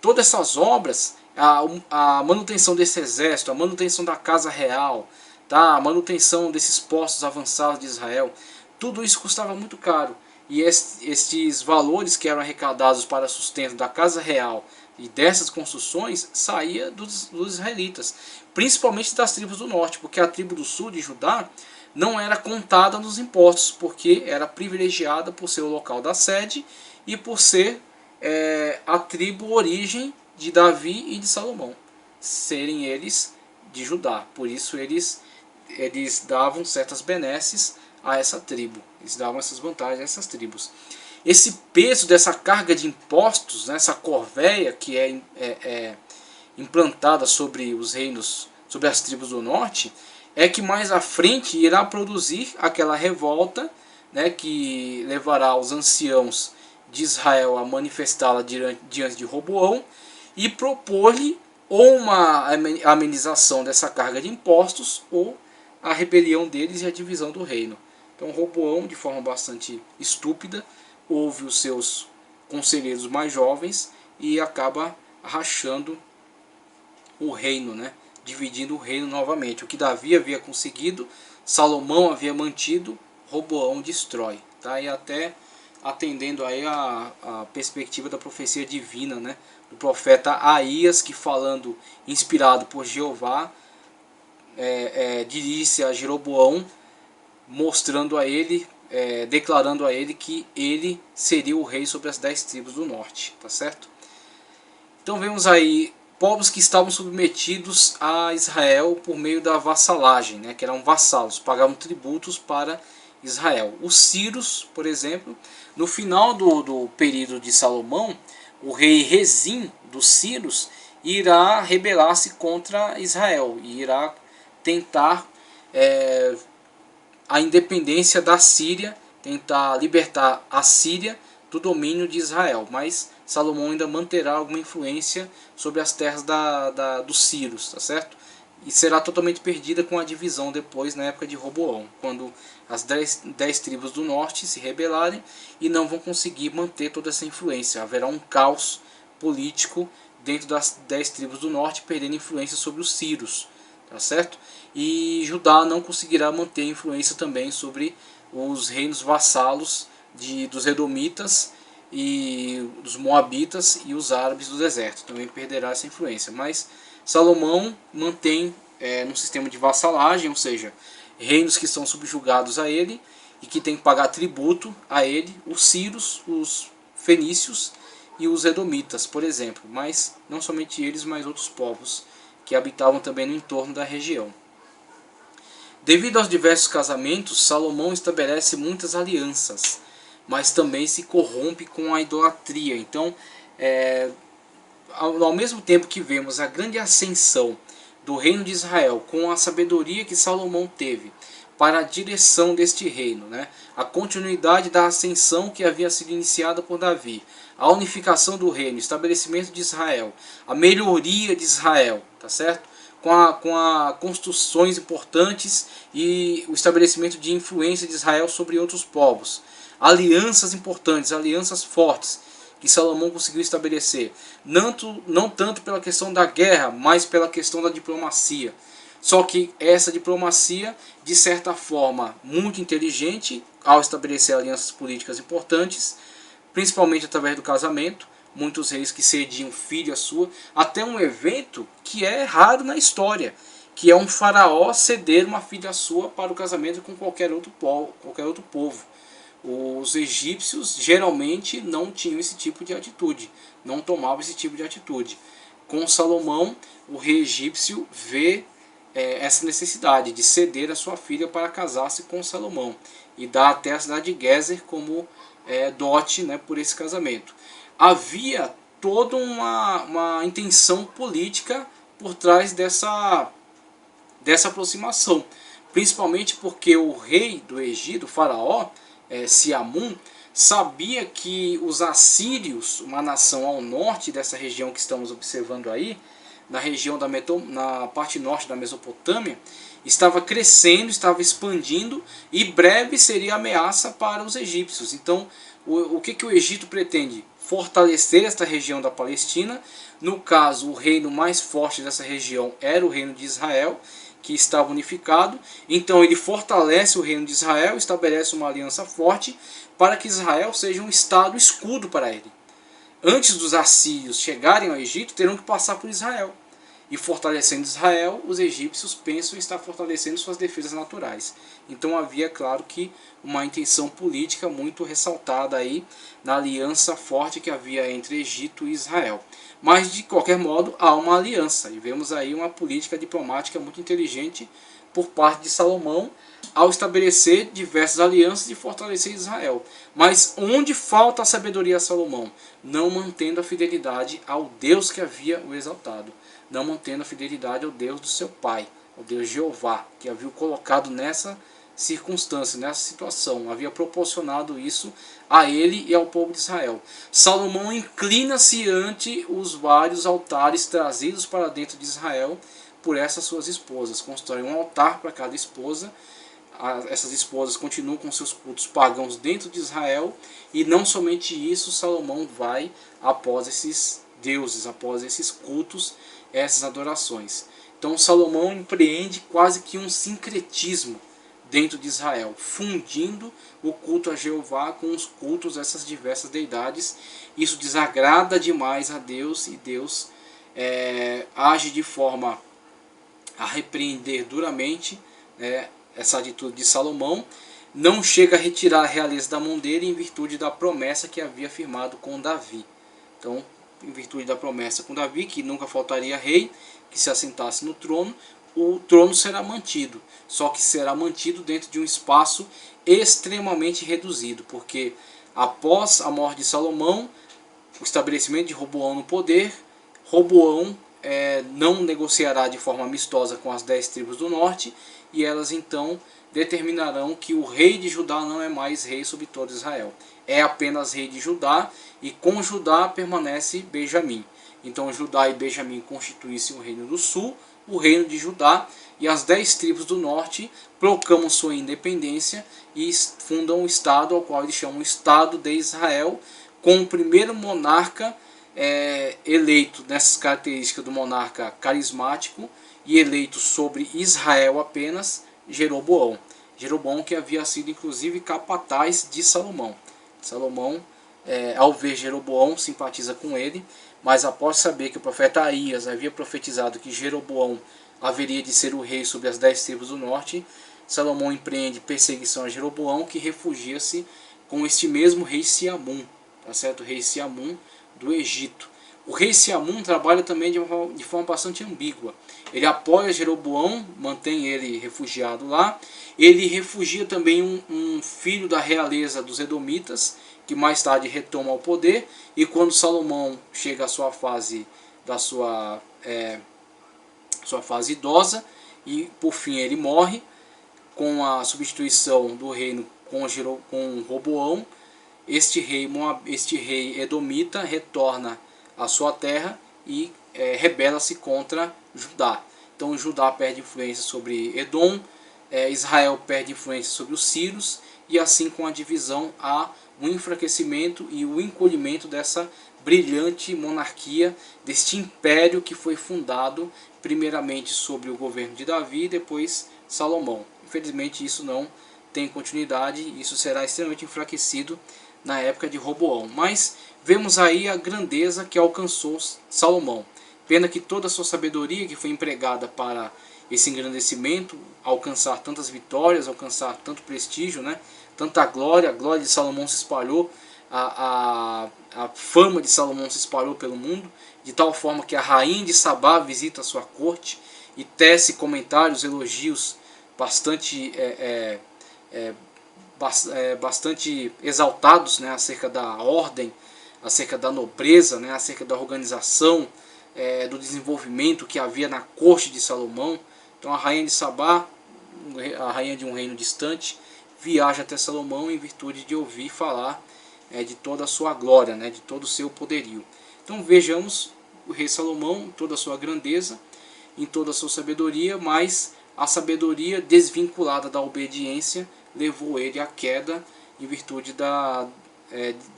Todas essas obras, a manutenção desse exército, a manutenção da casa real, tá, a manutenção desses postos avançados de Israel, tudo isso custava muito caro. E estes valores que eram arrecadados para sustento da casa real e dessas construções saía dos israelitas, principalmente das tribos do norte, porque a tribo do sul de Judá não era contada nos impostos, porque era privilegiada por ser o local da sede e por ser a tribo origem de Davi e de Salomão, serem eles de Judá. Por isso eles davam certas benesses a essa tribo, eles davam essas vantagens a essas tribos. Esse peso dessa carga de impostos, né, essa corvéia que é implantada sobre os reinos, sobre as tribos do norte, é que mais à frente irá produzir aquela revolta, né, que levará os anciãos de Israel a manifestá-la diante de Roboão e propor-lhe ou uma amenização dessa carga de impostos ou a rebelião deles e a divisão do reino. Então Roboão, de forma bastante estúpida, ouve os seus conselheiros mais jovens e acaba rachando o reino, né? Dividindo o reino novamente. O que Davi havia conseguido, Salomão havia mantido, Roboão destrói. Tá? E até atendendo aí a perspectiva da profecia divina, né? Do profeta Aías, que falando, inspirado por Jeová, dirige-se a Jeroboão, mostrando a ele, declarando a ele que ele seria o rei sobre as 10 tribos do norte, tá certo? Então vemos aí povos que estavam submetidos a Israel por meio da vassalagem, né, que eram vassalos, pagavam tributos para Israel. Os sírios, por exemplo, no final do período de Salomão, o rei Rezim dos sírios irá rebelar-se contra Israel e irá tentar a independência da Síria, tentar libertar a Síria do domínio de Israel, mas Salomão ainda manterá alguma influência sobre as terras dos sírios, tá certo? E será totalmente perdida com a divisão depois, na época de Roboão, quando as 10 tribos do norte se rebelarem e não vão conseguir manter toda essa influência. Haverá um caos político dentro das 10 tribos do norte, perdendo influência sobre os sírios, tá certo? E Judá não conseguirá manter influência também sobre os reinos vassalos dos Edomitas e dos Moabitas e os árabes do deserto. Também perderá essa influência. Mas Salomão mantém um sistema de vassalagem, ou seja, reinos que são subjugados a ele e que têm que pagar tributo a ele, os sírios, os fenícios e os edomitas, por exemplo. Mas não somente eles, mas outros povos que habitavam também no entorno da região. Devido aos diversos casamentos, Salomão estabelece muitas alianças, mas também se corrompe com a idolatria. Então, ao mesmo tempo que vemos a grande ascensão do reino de Israel, com a sabedoria que Salomão teve para a direção deste reino, né? A continuidade da ascensão que havia sido iniciada por Davi, a unificação do reino, o estabelecimento de Israel, a melhoria de Israel, tá certo? Com a construções importantes e o estabelecimento de influência de Israel sobre outros povos. Alianças importantes, alianças fortes que Salomão conseguiu estabelecer. Não tanto pela questão da guerra, mas pela questão da diplomacia. Só que essa diplomacia, de certa forma, muito inteligente, ao estabelecer alianças políticas importantes, principalmente através do casamento, muitos reis que cediam filha sua, até um evento que é raro na história, que é um faraó ceder uma filha sua para o casamento com qualquer outro povo. Os egípcios geralmente não tinham esse tipo de atitude, não tomavam esse tipo de atitude. Com Salomão, o rei egípcio vê essa necessidade de ceder a sua filha para casar-se com Salomão e dá até a cidade de Gezer como dote, né, por esse casamento. Havia toda uma intenção política por trás dessa aproximação, principalmente porque o rei do Egito, o faraó, Siamun, sabia que os assírios, uma nação ao norte dessa região que estamos observando aí, na parte norte da Mesopotâmia, estava crescendo, estava expandindo e breve seria ameaça para os egípcios. Então, o que o Egito pretende? Fortalecer esta região da Palestina. No caso, o reino mais forte dessa região era o reino de Israel, que estava unificado. Então ele fortalece o reino de Israel, estabelece uma aliança forte para que Israel seja um estado escudo para ele. Antes dos assírios chegarem ao Egito, terão que passar por Israel. E fortalecendo Israel, os egípcios pensam em estar fortalecendo suas defesas naturais. Então havia, claro, que uma intenção política muito ressaltada aí na aliança forte que havia entre Egito e Israel. Mas, de qualquer modo, há uma aliança. E vemos aí uma política diplomática muito inteligente por parte de Salomão ao estabelecer diversas alianças e fortalecer Israel. Mas onde falta a sabedoria a Salomão? Não mantendo a fidelidade ao Deus que havia o exaltado. Não mantendo a fidelidade ao Deus do seu pai, ao Deus Jeová, que havia o colocado nessa circunstância, nessa situação, havia proporcionado isso a ele e ao povo de Israel. Salomão inclina-se ante os vários altares trazidos para dentro de Israel por essas suas esposas, constrói um altar para cada esposa. Essas esposas continuam com seus cultos pagãos dentro de Israel, e não somente isso, Salomão vai após esses deuses, após esses cultos, essas adorações. Então Salomão empreende quase que um sincretismo dentro de Israel, fundindo o culto a Jeová com os cultos a essas diversas deidades. Isso desagrada demais a Deus, e Deus age de forma a repreender duramente essa atitude de Salomão. Não chega a retirar a realeza da mão dele em virtude da promessa que havia firmado com Davi. Então, em virtude da promessa com Davi, que nunca faltaria rei que se assentasse no trono, o trono será mantido, só que será mantido dentro de um espaço extremamente reduzido, porque após a morte de Salomão, o estabelecimento de Roboão no poder, Roboão não negociará de forma amistosa com as 10 tribos do norte, e elas então determinarão que o rei de Judá não é mais rei sobre todo Israel, é apenas rei de Judá, e com Judá permanece Benjamim. Então Judá e Benjamim constituíssem o reino do sul, o reino de Judá, e as 10 tribos do norte proclamam sua independência e fundam o estado, ao qual eles chamam o Estado de Israel, com o primeiro monarca eleito nessas características do monarca carismático e eleito sobre Israel apenas, Jeroboão. Jeroboão, que havia sido inclusive capataz de Salomão. Salomão, ao ver Jeroboão, simpatiza com ele, mas após saber que o profeta Aías havia profetizado que Jeroboão haveria de ser o rei sobre as 10 tribos do norte, Salomão empreende perseguição a Jeroboão, que refugia-se com este mesmo rei Siamum, tá certo? O rei Siamum do Egito. O rei Siamum trabalha também de forma bastante ambígua. Ele apoia Jeroboão, mantém ele refugiado lá. Ele refugia também um filho da realeza dos Edomitas, que mais tarde retoma o poder, e quando Salomão chega à sua fase fase idosa, e por fim ele morre, com a substituição do reino com Roboão, este rei edomita retorna à sua terra e rebela-se contra Judá. Então Judá perde influência sobre Edom, Israel perde influência sobre os sírios, e assim com a divisão há o enfraquecimento e o encolhimento dessa brilhante monarquia, deste império que foi fundado primeiramente sobre o governo de Davi e depois Salomão. Infelizmente isso não tem continuidade, isso será extremamente enfraquecido na época de Roboão. Mas vemos aí a grandeza que alcançou Salomão. Pena que toda a sua sabedoria que foi empregada para esse engrandecimento, alcançar tantas vitórias, alcançar tanto prestígio, tanta glória, a glória de Salomão se espalhou, a fama de Salomão se espalhou pelo mundo, de tal forma que a rainha de Sabá visita a sua corte e tece comentários, elogios bastante exaltados, acerca da ordem, acerca da nobreza, acerca da organização, do desenvolvimento que havia na corte de Salomão. Então a rainha de Sabá, a rainha de um reino distante, viaja até Salomão em virtude de ouvir falar de toda a sua glória, de todo o seu poderio. Então vejamos o rei Salomão, toda a sua grandeza, em toda a sua sabedoria, mas a sabedoria desvinculada da obediência levou ele à queda em virtude de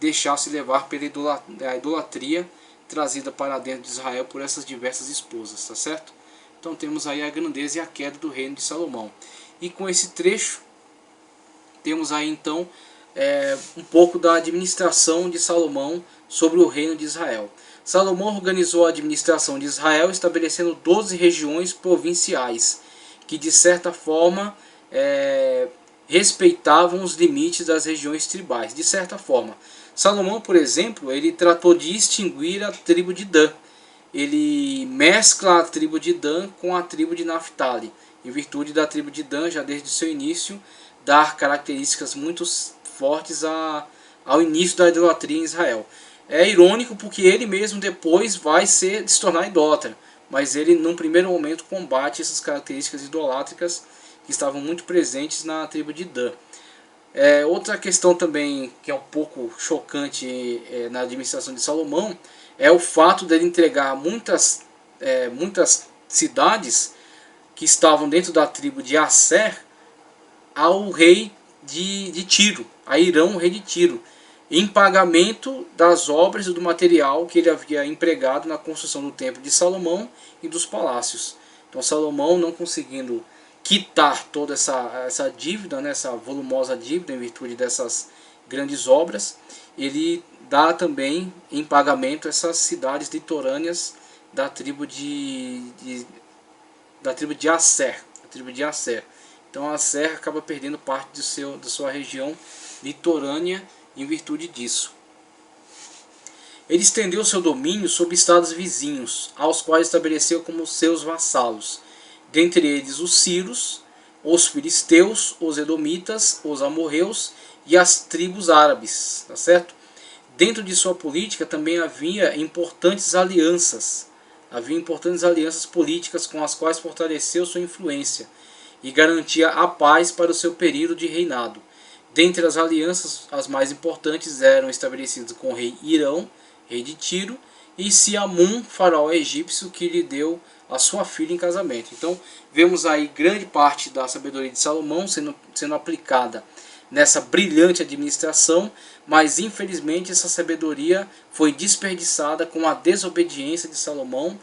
deixar-se levar pela idolatria trazida para dentro de Israel por essas diversas esposas, tá certo? Então temos aí a grandeza e a queda do reino de Salomão. E com esse trecho temos aí então um pouco da administração de Salomão sobre o reino de Israel. Salomão organizou a administração de Israel estabelecendo 12 regiões provinciais, que de certa forma respeitavam os limites das regiões tribais. De certa forma, Salomão, por exemplo, ele tratou de extinguir a tribo de Dan. Ele mescla a tribo de Dan com a tribo de Naftali, em virtude da tribo de Dan, já desde o seu início, dar características muito fortes ao início da idolatria em Israel. É irônico porque ele mesmo depois vai se tornar idólatra, mas ele num primeiro momento combate essas características idolátricas que estavam muito presentes na tribo de Dan. Outra questão também que é um pouco chocante na administração de Salomão é o fato dele entregar muitas cidades que estavam dentro da tribo de Asser ao rei de Tiro, a Irão, rei de Tiro, em pagamento das obras e do material que ele havia empregado na construção do templo de Salomão e dos palácios. Então Salomão, não conseguindo quitar toda essa dívida, né, essa volumosa dívida em virtude dessas grandes obras, ele dá também em pagamento essas cidades litorâneas da tribo de Asser, a tribo de Asser. Então a Serra acaba perdendo parte da sua região litorânea em virtude disso. Ele estendeu seu domínio sobre estados vizinhos, aos quais estabeleceu como seus vassalos, dentre eles os Ciros, os filisteus, os edomitas, os amorreus e as tribos árabes. Tá certo? Dentro de sua política também havia importantes alianças políticas com as quais fortaleceu sua influência e garantia a paz para o seu período de reinado. Dentre as alianças, as mais importantes eram estabelecidas com o rei Irão, rei de Tiro, e Siamun, faraó egípcio, que lhe deu a sua filha em casamento. Então, vemos aí grande parte da sabedoria de Salomão sendo aplicada nessa brilhante administração, mas infelizmente essa sabedoria foi desperdiçada com a desobediência de Salomão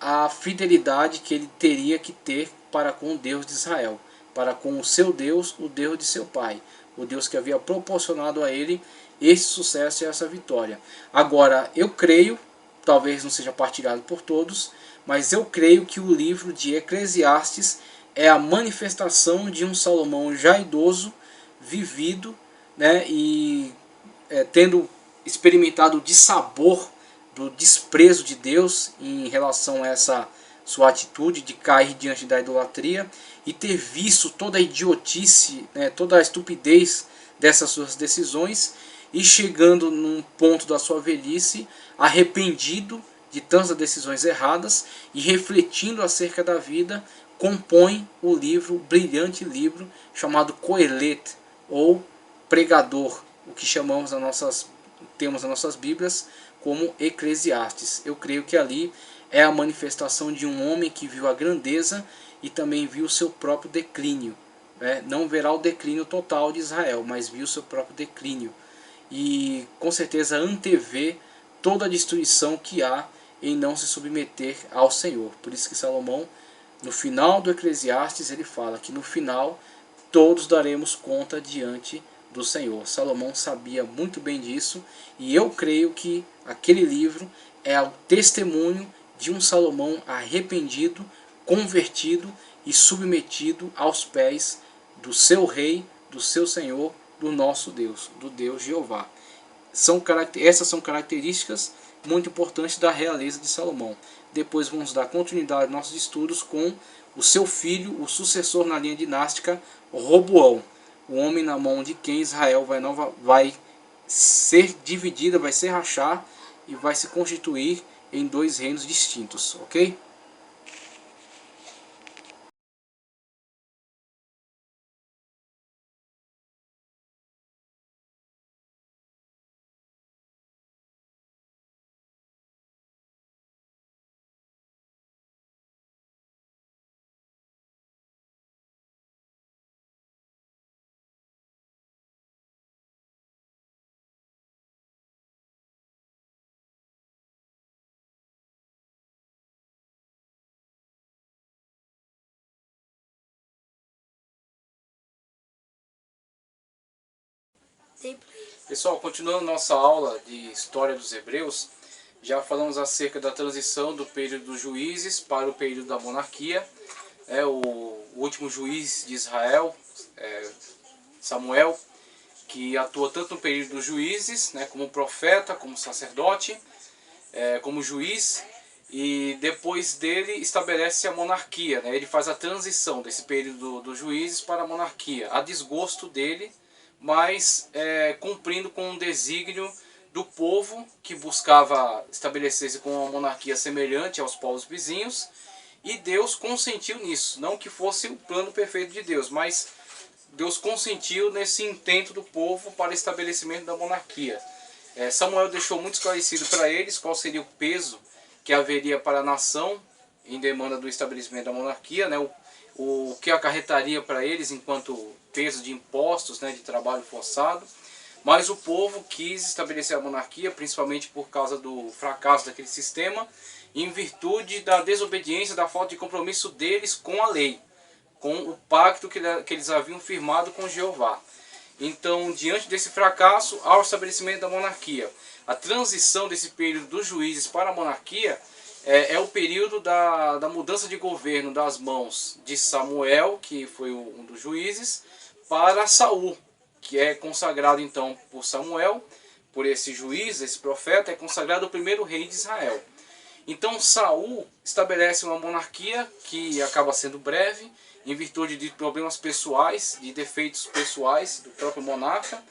à fidelidade que ele teria que ter para com o Deus de Israel, para com o seu Deus, o Deus de seu pai, o Deus que havia proporcionado a ele esse sucesso e essa vitória. Agora, eu creio, talvez não seja partilhado por todos, mas eu creio que o livro de Eclesiastes é a manifestação de um Salomão já idoso, vivido, né, e tendo experimentado o dissabor do desprezo de Deus em relação a essa sua atitude de cair diante da idolatria e ter visto toda a idiotice, né, toda a estupidez dessas suas decisões e chegando num ponto da sua velhice arrependido de tantas decisões erradas e refletindo acerca da vida, compõe o brilhante livro chamado Coelete, ou Pregador, o que temos nas nossas Bíblias como Eclesiastes. Eu creio que ali é a manifestação de um homem que viu a grandeza e também viu o seu próprio declínio. Não verá o declínio total de Israel, mas viu o seu próprio declínio. E com certeza antevê toda a destruição que há em não se submeter ao Senhor. Por isso que Salomão, no final do Eclesiastes, ele fala que no final todos daremos conta diante do Senhor. Salomão sabia muito bem disso e eu creio que aquele livro é o testemunho de um Salomão arrependido, convertido e submetido aos pés do seu rei, do seu Senhor, do nosso Deus, do Deus Jeová. Essas são características muito importantes da realeza de Salomão. Depois vamos dar continuidade aos nossos estudos com o seu filho, o sucessor na linha dinástica, Roboão, o homem na mão de quem Israel vai ser dividida, vai se rachar e vai se constituir em dois reinos distintos, ok? Pessoal, continuando nossa aula de História dos Hebreus, já falamos acerca da transição do período dos juízes para o período da monarquia. O último juiz de Israel, Samuel, que atua tanto no período dos juízes, né, como profeta, como sacerdote, como juiz, e depois dele estabelece a monarquia, né? Ele faz a transição desse período dos juízes para a monarquia, a desgosto dele, mas cumprindo com um desígnio do povo que buscava estabelecer-se com uma monarquia semelhante aos povos vizinhos, e Deus consentiu nisso. Não que fosse o plano perfeito de Deus, mas Deus consentiu nesse intento do povo para o estabelecimento da monarquia. Samuel deixou muito esclarecido para eles qual seria o peso que haveria para a nação em demanda do estabelecimento da monarquia, né? O que acarretaria para eles enquanto peso de impostos, né, de trabalho forçado. Mas o povo quis estabelecer a monarquia, principalmente por causa do fracasso daquele sistema, em virtude da desobediência, da falta de compromisso deles com a lei, com o pacto que eles haviam firmado com Jeová. Então, diante desse fracasso, há o estabelecimento da monarquia. A transição desse período dos juízes para a monarquia é o período da mudança de governo das mãos de Samuel, que foi um dos juízes, para Saul, que é consagrado então por Samuel, por esse juiz, esse profeta, é consagrado o primeiro rei de Israel. Então Saul estabelece uma monarquia que acaba sendo breve, em virtude de problemas pessoais, de defeitos pessoais do próprio monarca.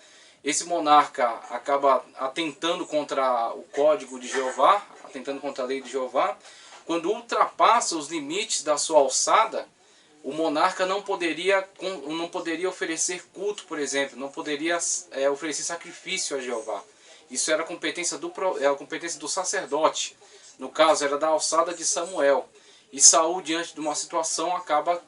Esse monarca acaba atentando contra o código de Jeová, atentando contra a lei de Jeová. Quando ultrapassa os limites da sua alçada, o monarca não poderia oferecer culto, por exemplo, não poderia oferecer sacrifício a Jeová. Isso era a competência do sacerdote. No caso, era da alçada de Samuel. E Saul, diante de uma situação, acaba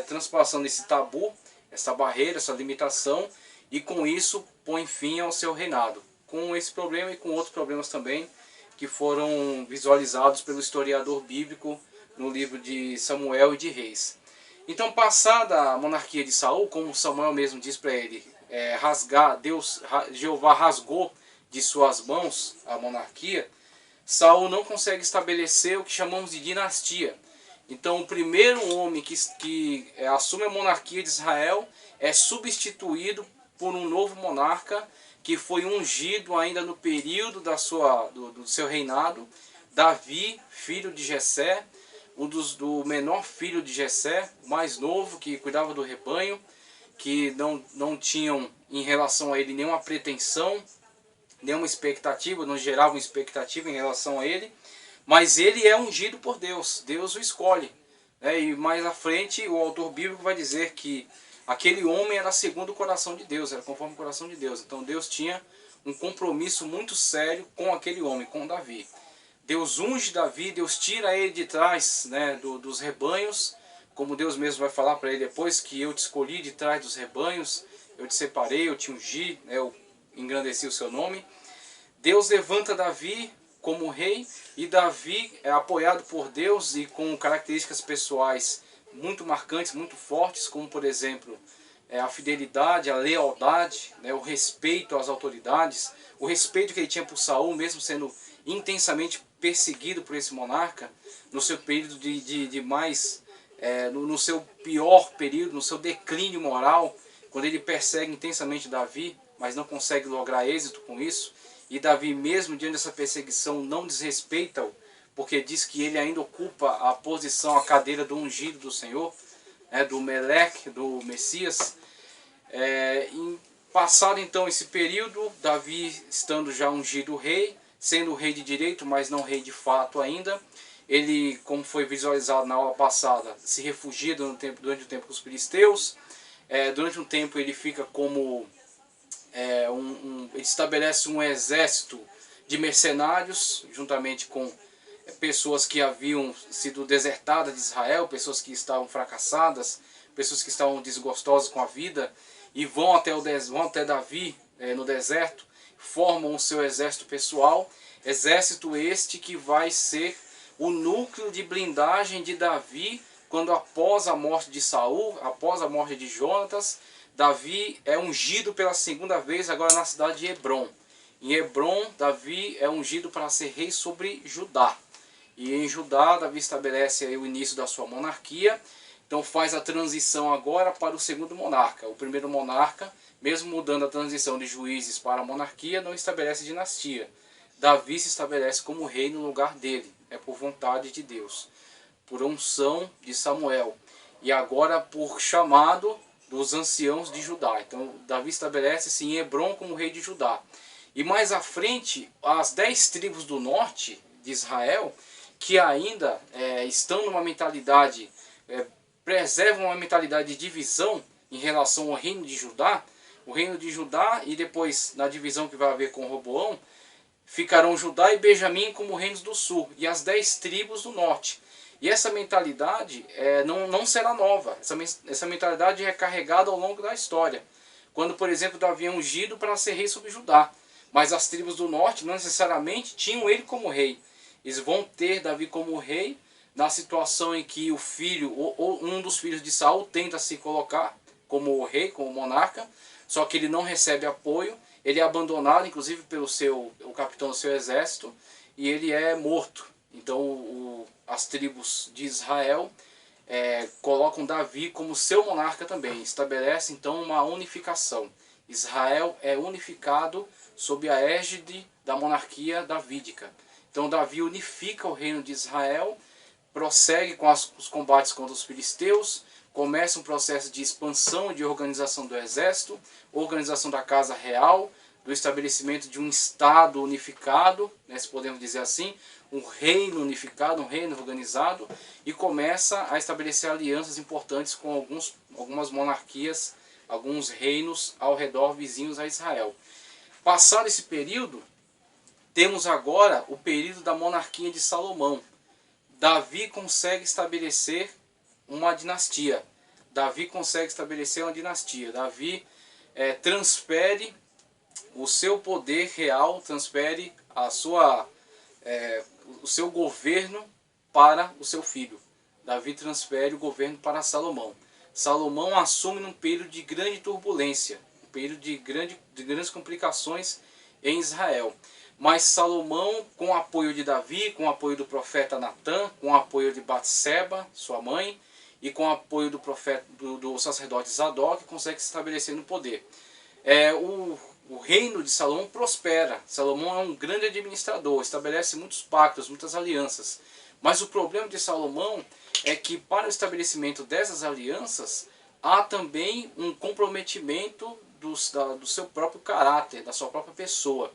transpassando esse tabu, essa barreira, essa limitação, e com isso põe fim ao seu reinado. Com esse problema e com outros problemas também, que foram visualizados pelo historiador bíblico no livro de Samuel e de Reis. Então, passada a monarquia de Saul, como Samuel mesmo diz para ele, Jeová rasgou de suas mãos a monarquia, Saul não consegue estabelecer o que chamamos de dinastia. Então, o primeiro homem que assume a monarquia de Israel é substituído por um novo monarca que foi ungido ainda no período do seu reinado, Davi, filho de Jessé, do menor filho de Jessé, o mais novo, que cuidava do rebanho, que não tinham em relação a ele nenhuma pretensão, nenhuma expectativa, não gerava uma expectativa em relação a ele, mas ele é ungido por Deus, Deus o escolhe. E mais à frente o autor bíblico vai dizer que aquele homem era segundo o coração de Deus, era conforme o coração de Deus. Então Deus tinha um compromisso muito sério com aquele homem, com Davi. Deus unge Davi, Deus tira ele de trás, né, dos rebanhos, como Deus mesmo vai falar para ele depois, que eu te escolhi de trás dos rebanhos, eu te separei, eu te ungi, né, eu engrandeci o seu nome. Deus levanta Davi como rei, e Davi é apoiado por Deus e com características pessoais muito marcantes, muito fortes, como por exemplo a fidelidade, a lealdade, né, o respeito às autoridades, o respeito que ele tinha por Saul, mesmo sendo intensamente perseguido por esse monarca, no seu período no seu pior período, no seu declínio moral, quando ele persegue intensamente Davi, mas não consegue lograr êxito com isso. E Davi, mesmo diante dessa perseguição, não desrespeita-o, porque diz que ele ainda ocupa a posição, a cadeira do ungido do Senhor, do Meleque, do Messias. Passado então esse período, Davi estando já ungido rei, sendo rei de direito, mas não rei de fato ainda, ele, como foi visualizado na aula passada, se refugia durante o tempo com os filisteus. Durante um tempo ele fica como... ele estabelece um exército de mercenários, juntamente com pessoas que haviam sido desertadas de Israel, pessoas que estavam fracassadas, pessoas que estavam desgostosas com a vida, e vão até Davi no deserto, formam o seu exército pessoal, exército este que vai ser o núcleo de blindagem de Davi, quando após a morte de Saul, após a morte de Jonatas, Davi é ungido pela segunda vez agora na cidade de Hebrom. Em Hebrom, Davi é ungido para ser rei sobre Judá. E em Judá, Davi estabelece aí o início da sua monarquia. Então faz a transição agora para o segundo monarca. O primeiro monarca, mesmo mudando a transição de juízes para a monarquia, não estabelece dinastia. Davi se estabelece como rei no lugar dele. É por vontade de Deus, por unção de Samuel. E agora por chamado dos anciãos de Judá. Então Davi estabelece-se em Hebrom como rei de Judá. E mais à frente, as 10 tribos do norte de Israel, que ainda estão numa mentalidade, preservam uma mentalidade de divisão em relação ao reino de Judá, o reino de Judá, e depois na divisão que vai haver com Roboão, ficarão Judá e Benjamim como reinos do sul, e as 10 tribos do norte. E essa mentalidade não será nova, essa mentalidade é carregada ao longo da história. Quando, por exemplo, Davi é ungido para ser rei sobre Judá, mas as tribos do norte não necessariamente tinham ele como rei. Eles vão ter Davi como rei na situação em que o filho, ou um dos filhos de Saul, tenta se colocar como rei, como monarca, só que ele não recebe apoio, ele é abandonado, inclusive pelo o capitão do seu exército, e ele é morto. Então as tribos de Israel colocam Davi como seu monarca também, estabelece então uma unificação. Israel é unificado sob a égide da monarquia davídica. Então Davi unifica o reino de Israel, prossegue com os combates contra os filisteus, começa um processo de expansão e de organização do exército, organização da casa real, do estabelecimento de um Estado unificado, né, se podemos dizer assim, um reino unificado, um reino organizado, e começa a estabelecer alianças importantes com algumas monarquias, alguns reinos ao redor vizinhos a Israel. Passado esse período, temos agora o período da monarquia de Salomão. Davi consegue estabelecer uma dinastia. Davi transfere o seu poder real, transfere o seu governo para o seu filho. Davi transfere o governo para Salomão. Salomão assume num período de grande turbulência, um período de grandes complicações em Israel. Mas Salomão, com o apoio de Davi, com o apoio do profeta Natã, com o apoio de Batseba, sua mãe, e com o apoio do sacerdote Zadok, consegue se estabelecer no poder. O reino de Salomão prospera. Salomão é um grande administrador, estabelece muitos pactos, muitas alianças. Mas o problema de Salomão é que para o estabelecimento dessas alianças, há também um comprometimento do seu próprio caráter, da sua própria pessoa.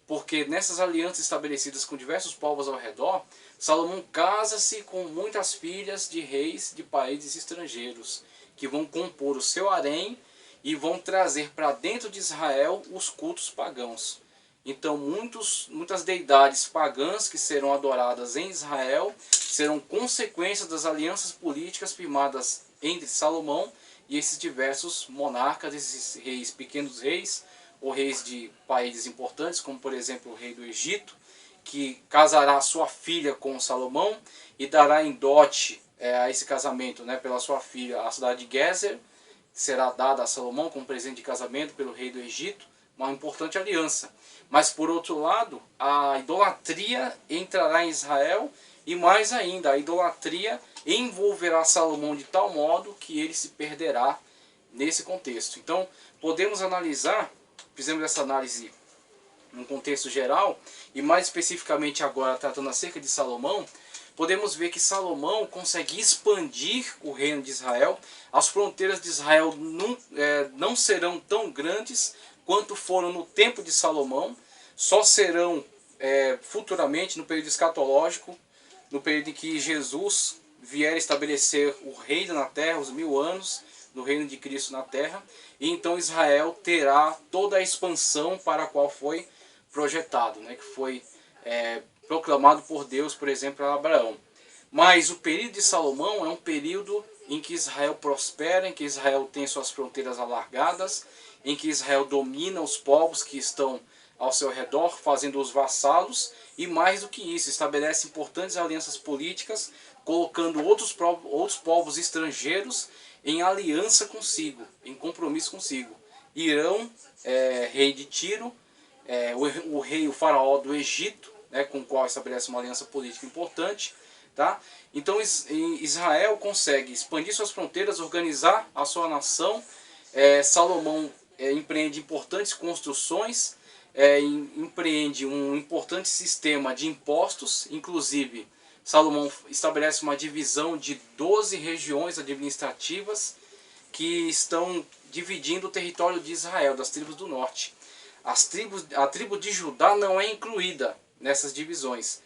Porque nessas alianças estabelecidas com diversos povos ao redor, Salomão casa-se com muitas filhas de reis de países estrangeiros, que vão compor o seu harém e vão trazer para dentro de Israel os cultos pagãos. Então muitas deidades pagãs que serão adoradas em Israel serão consequências das alianças políticas firmadas entre Salomão e esses diversos monarcas, esses reis, pequenos reis, ou reis de países importantes, como por exemplo o rei do Egito, que casará sua filha com Salomão e dará em dote a esse casamento, né, pela sua filha, a cidade de Gezer, será dada a Salomão como presente de casamento pelo rei do Egito, uma importante aliança. Mas por outro lado, a idolatria entrará em Israel e mais ainda, a idolatria envolverá Salomão de tal modo que ele se perderá nesse contexto. Então podemos analisar, fizemos essa análise num contexto geral, e mais especificamente agora tratando acerca de Salomão, podemos ver que Salomão consegue expandir o reino de Israel. As fronteiras de Israel não serão tão grandes quanto foram no tempo de Salomão, só serão futuramente, no período escatológico, no período em que Jesus vier estabelecer o reino na terra, os 1000 anos, no reino de Cristo na terra, e então Israel terá toda a expansão para a qual foi projetado, né, que foi proclamado por Deus, por exemplo, a Abraão. Mas o período de Salomão é um período em que Israel prospera, em que Israel tem suas fronteiras alargadas, em que Israel domina os povos que estão ao seu redor, fazendo-os vassalos, e mais do que isso, estabelece importantes alianças políticas, colocando outros povos estrangeiros em aliança consigo, em compromisso consigo. Irão, rei de Tiro, o faraó do Egito, né, com o qual estabelece uma aliança política importante. Tá? Então Israel consegue expandir suas fronteiras, organizar a sua nação. Salomão empreende importantes construções, empreende um importante sistema de impostos, inclusive Salomão estabelece uma divisão de 12 regiões administrativas que estão dividindo o território de Israel, das tribos do norte. A tribo de Judá não é incluída nessas divisões.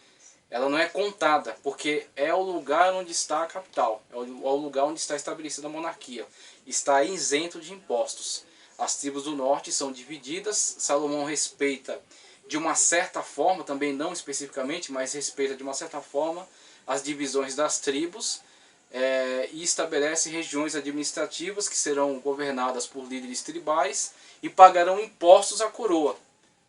ela não é contada, porque é o lugar onde está a capital, é o lugar onde está estabelecida a monarquia. Está isento de impostos. As tribos do norte são divididas, Salomão respeita de uma certa forma, também não especificamente, mas respeita de uma certa forma as divisões das tribos, e estabelece regiões administrativas que serão governadas por líderes tribais e pagarão impostos à coroa,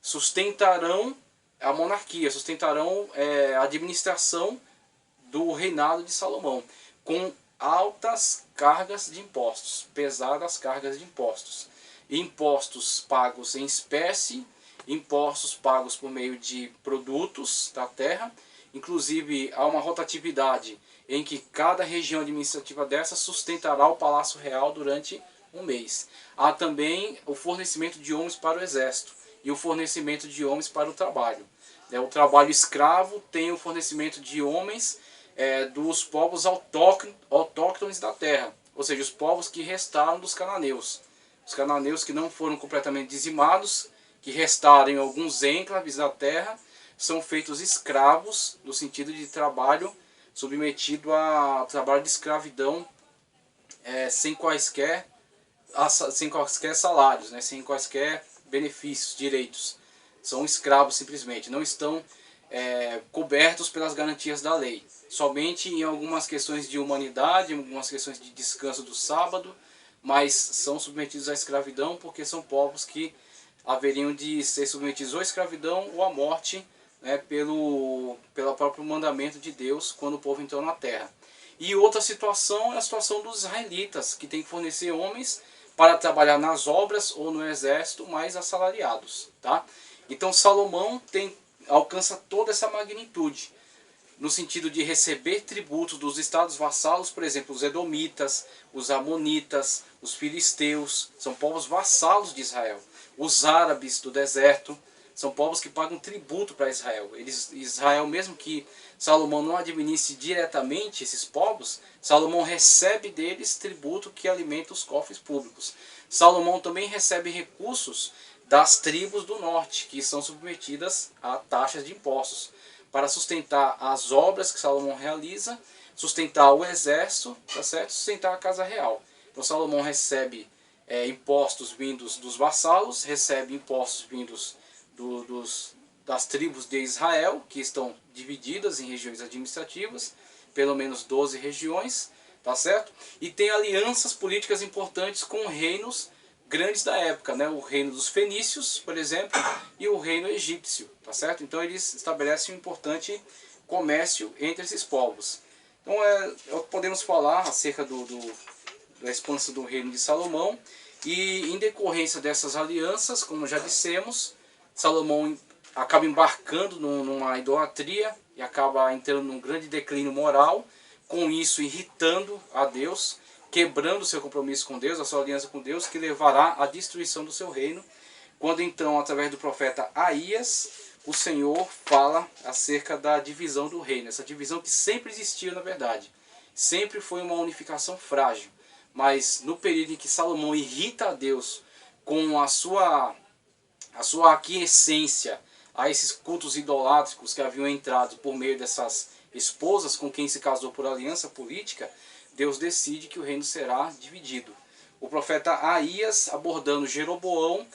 sustentarão a monarquia, sustentarão a administração do reinado de Salomão, com altas cargas de impostos, pesadas cargas de impostos. Impostos pagos em espécie, impostos pagos por meio de produtos da terra, inclusive há uma rotatividade em que cada região administrativa dessa sustentará o Palácio Real durante um mês. Há também o fornecimento de homens para o exército e o fornecimento de homens para o trabalho. O trabalho escravo tem o fornecimento de homens dos povos autóctones da terra, ou seja, os povos que restaram dos cananeus. Os cananeus que não foram completamente dizimados, que restaram alguns enclaves da terra, são feitos escravos no sentido de trabalho submetido a trabalho de escravidão sem quaisquer salários, né, sem quaisquer benefícios, direitos. São escravos simplesmente, não estão cobertos pelas garantias da lei. Somente em algumas questões de humanidade, em algumas questões de descanso do sábado, mas são submetidos à escravidão porque são povos que haveriam de ser submetidos ou à escravidão ou à morte, né, pelo próprio mandamento de Deus quando o povo entrou na terra. E outra situação é a situação dos israelitas, que tem que fornecer homens para trabalhar nas obras ou no exército, mais assalariados. Tá? Então Salomão alcança toda essa magnitude, no sentido de receber tributos dos estados vassalos, por exemplo, os edomitas, os amonitas, os filisteus, são povos vassalos de Israel. Os árabes do deserto são povos que pagam tributo para Israel. Israel, mesmo que Salomão não administre diretamente esses povos, Salomão recebe deles tributo que alimenta os cofres públicos. Salomão também recebe recursos das tribos do norte, que são submetidas a taxas de impostos, para sustentar as obras que Salomão realiza, sustentar o exército, tá certo? Sustentar a casa real. Então Salomão recebe impostos vindos dos vassalos, recebe impostos vindos das tribos de Israel, que estão divididas em regiões administrativas, pelo menos 12 regiões, tá certo? E tem alianças políticas importantes com reinos grandes da época, né? O reino dos fenícios, por exemplo, e o reino egípcio, tá certo? Então eles estabelecem um importante comércio entre esses povos. Então podemos falar acerca da expansão do reino de Salomão, e em decorrência dessas alianças, como já dissemos, Salomão acaba embarcando numa idolatria e acaba entrando num grande declínio moral, com isso irritando a Deus, quebrando seu compromisso com Deus, a sua aliança com Deus, que levará à destruição do seu reino, quando então, através do profeta Aías, o Senhor fala acerca da divisão do reino, essa divisão que sempre existiu na verdade, sempre foi uma unificação frágil, mas no período em que Salomão irrita a Deus com a sua aquiescência a esses cultos idolátricos que haviam entrado por meio dessas esposas com quem se casou por aliança política, Deus decide que o reino será dividido. O profeta Aías, abordando Jeroboão,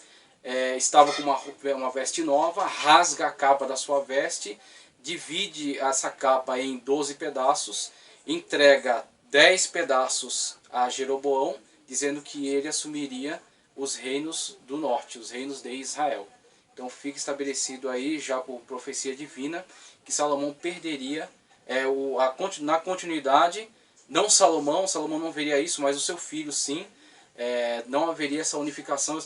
estava com uma veste nova, rasga a capa da sua veste, divide essa capa em 12 pedaços, entrega 10 pedaços a Jeroboão, dizendo que ele assumiria os reinos do norte, os reinos de Israel. Então fica estabelecido aí, já por profecia divina, que Salomão perderia, na continuidade, não Salomão não veria isso, mas o seu filho sim, não haveria essa unificação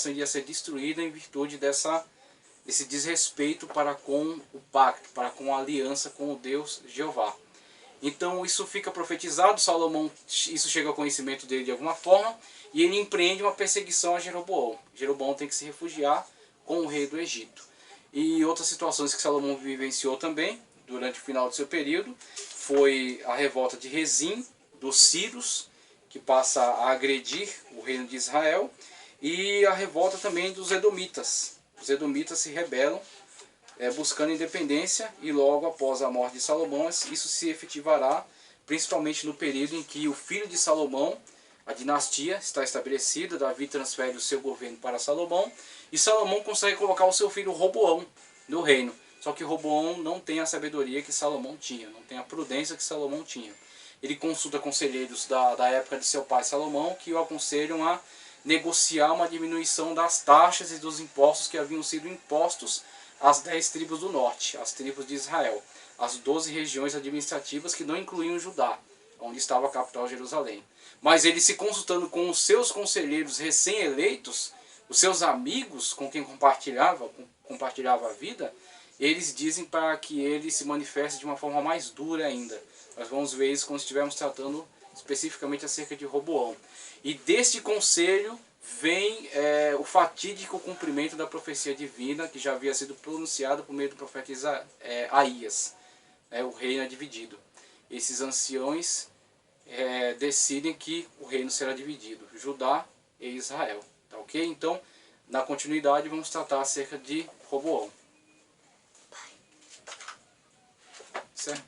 iria ser destruída em virtude desse desrespeito para com o pacto, para com a aliança com o Deus Jeová. Então isso fica profetizado, Salomão, isso chega ao conhecimento dele de alguma forma, e ele empreende uma perseguição a Jeroboão. Jeroboão tem que se refugiar com o rei do Egito. E outras situações que Salomão vivenciou também, durante o final do seu período, foi a revolta de Rezim, dos sírios, que passa a agredir o reino de Israel, e a revolta também dos edomitas. Os edomitas se rebelam buscando independência, e logo após a morte de Salomão, isso se efetivará principalmente no período em que o filho de Salomão, a dinastia está estabelecida, Davi transfere o seu governo para Salomão, e Salomão consegue colocar o seu filho Roboão no reino. Só que Roboão não tem a sabedoria que Salomão tinha, não tem a prudência que Salomão tinha. Ele consulta conselheiros da época de seu pai Salomão, que o aconselham a negociar uma diminuição das taxas e dos impostos que haviam sido impostos às 10 tribos do norte, as tribos de Israel, as 12 regiões administrativas que não incluíam Judá, onde estava a capital Jerusalém. Mas ele, se consultando com os seus conselheiros recém-eleitos, os seus amigos com quem compartilhava a vida, eles dizem para que ele se manifeste de uma forma mais dura ainda. Nós vamos ver isso quando estivermos tratando especificamente acerca de Roboão. E deste conselho vem o fatídico cumprimento da profecia divina que já havia sido pronunciada por meio do profeta Aías. O reino é dividido. Esses anciões decidem que o reino será dividido, Judá e Israel. Tá ok? Então, na continuidade, vamos tratar acerca de Roboão. Certo?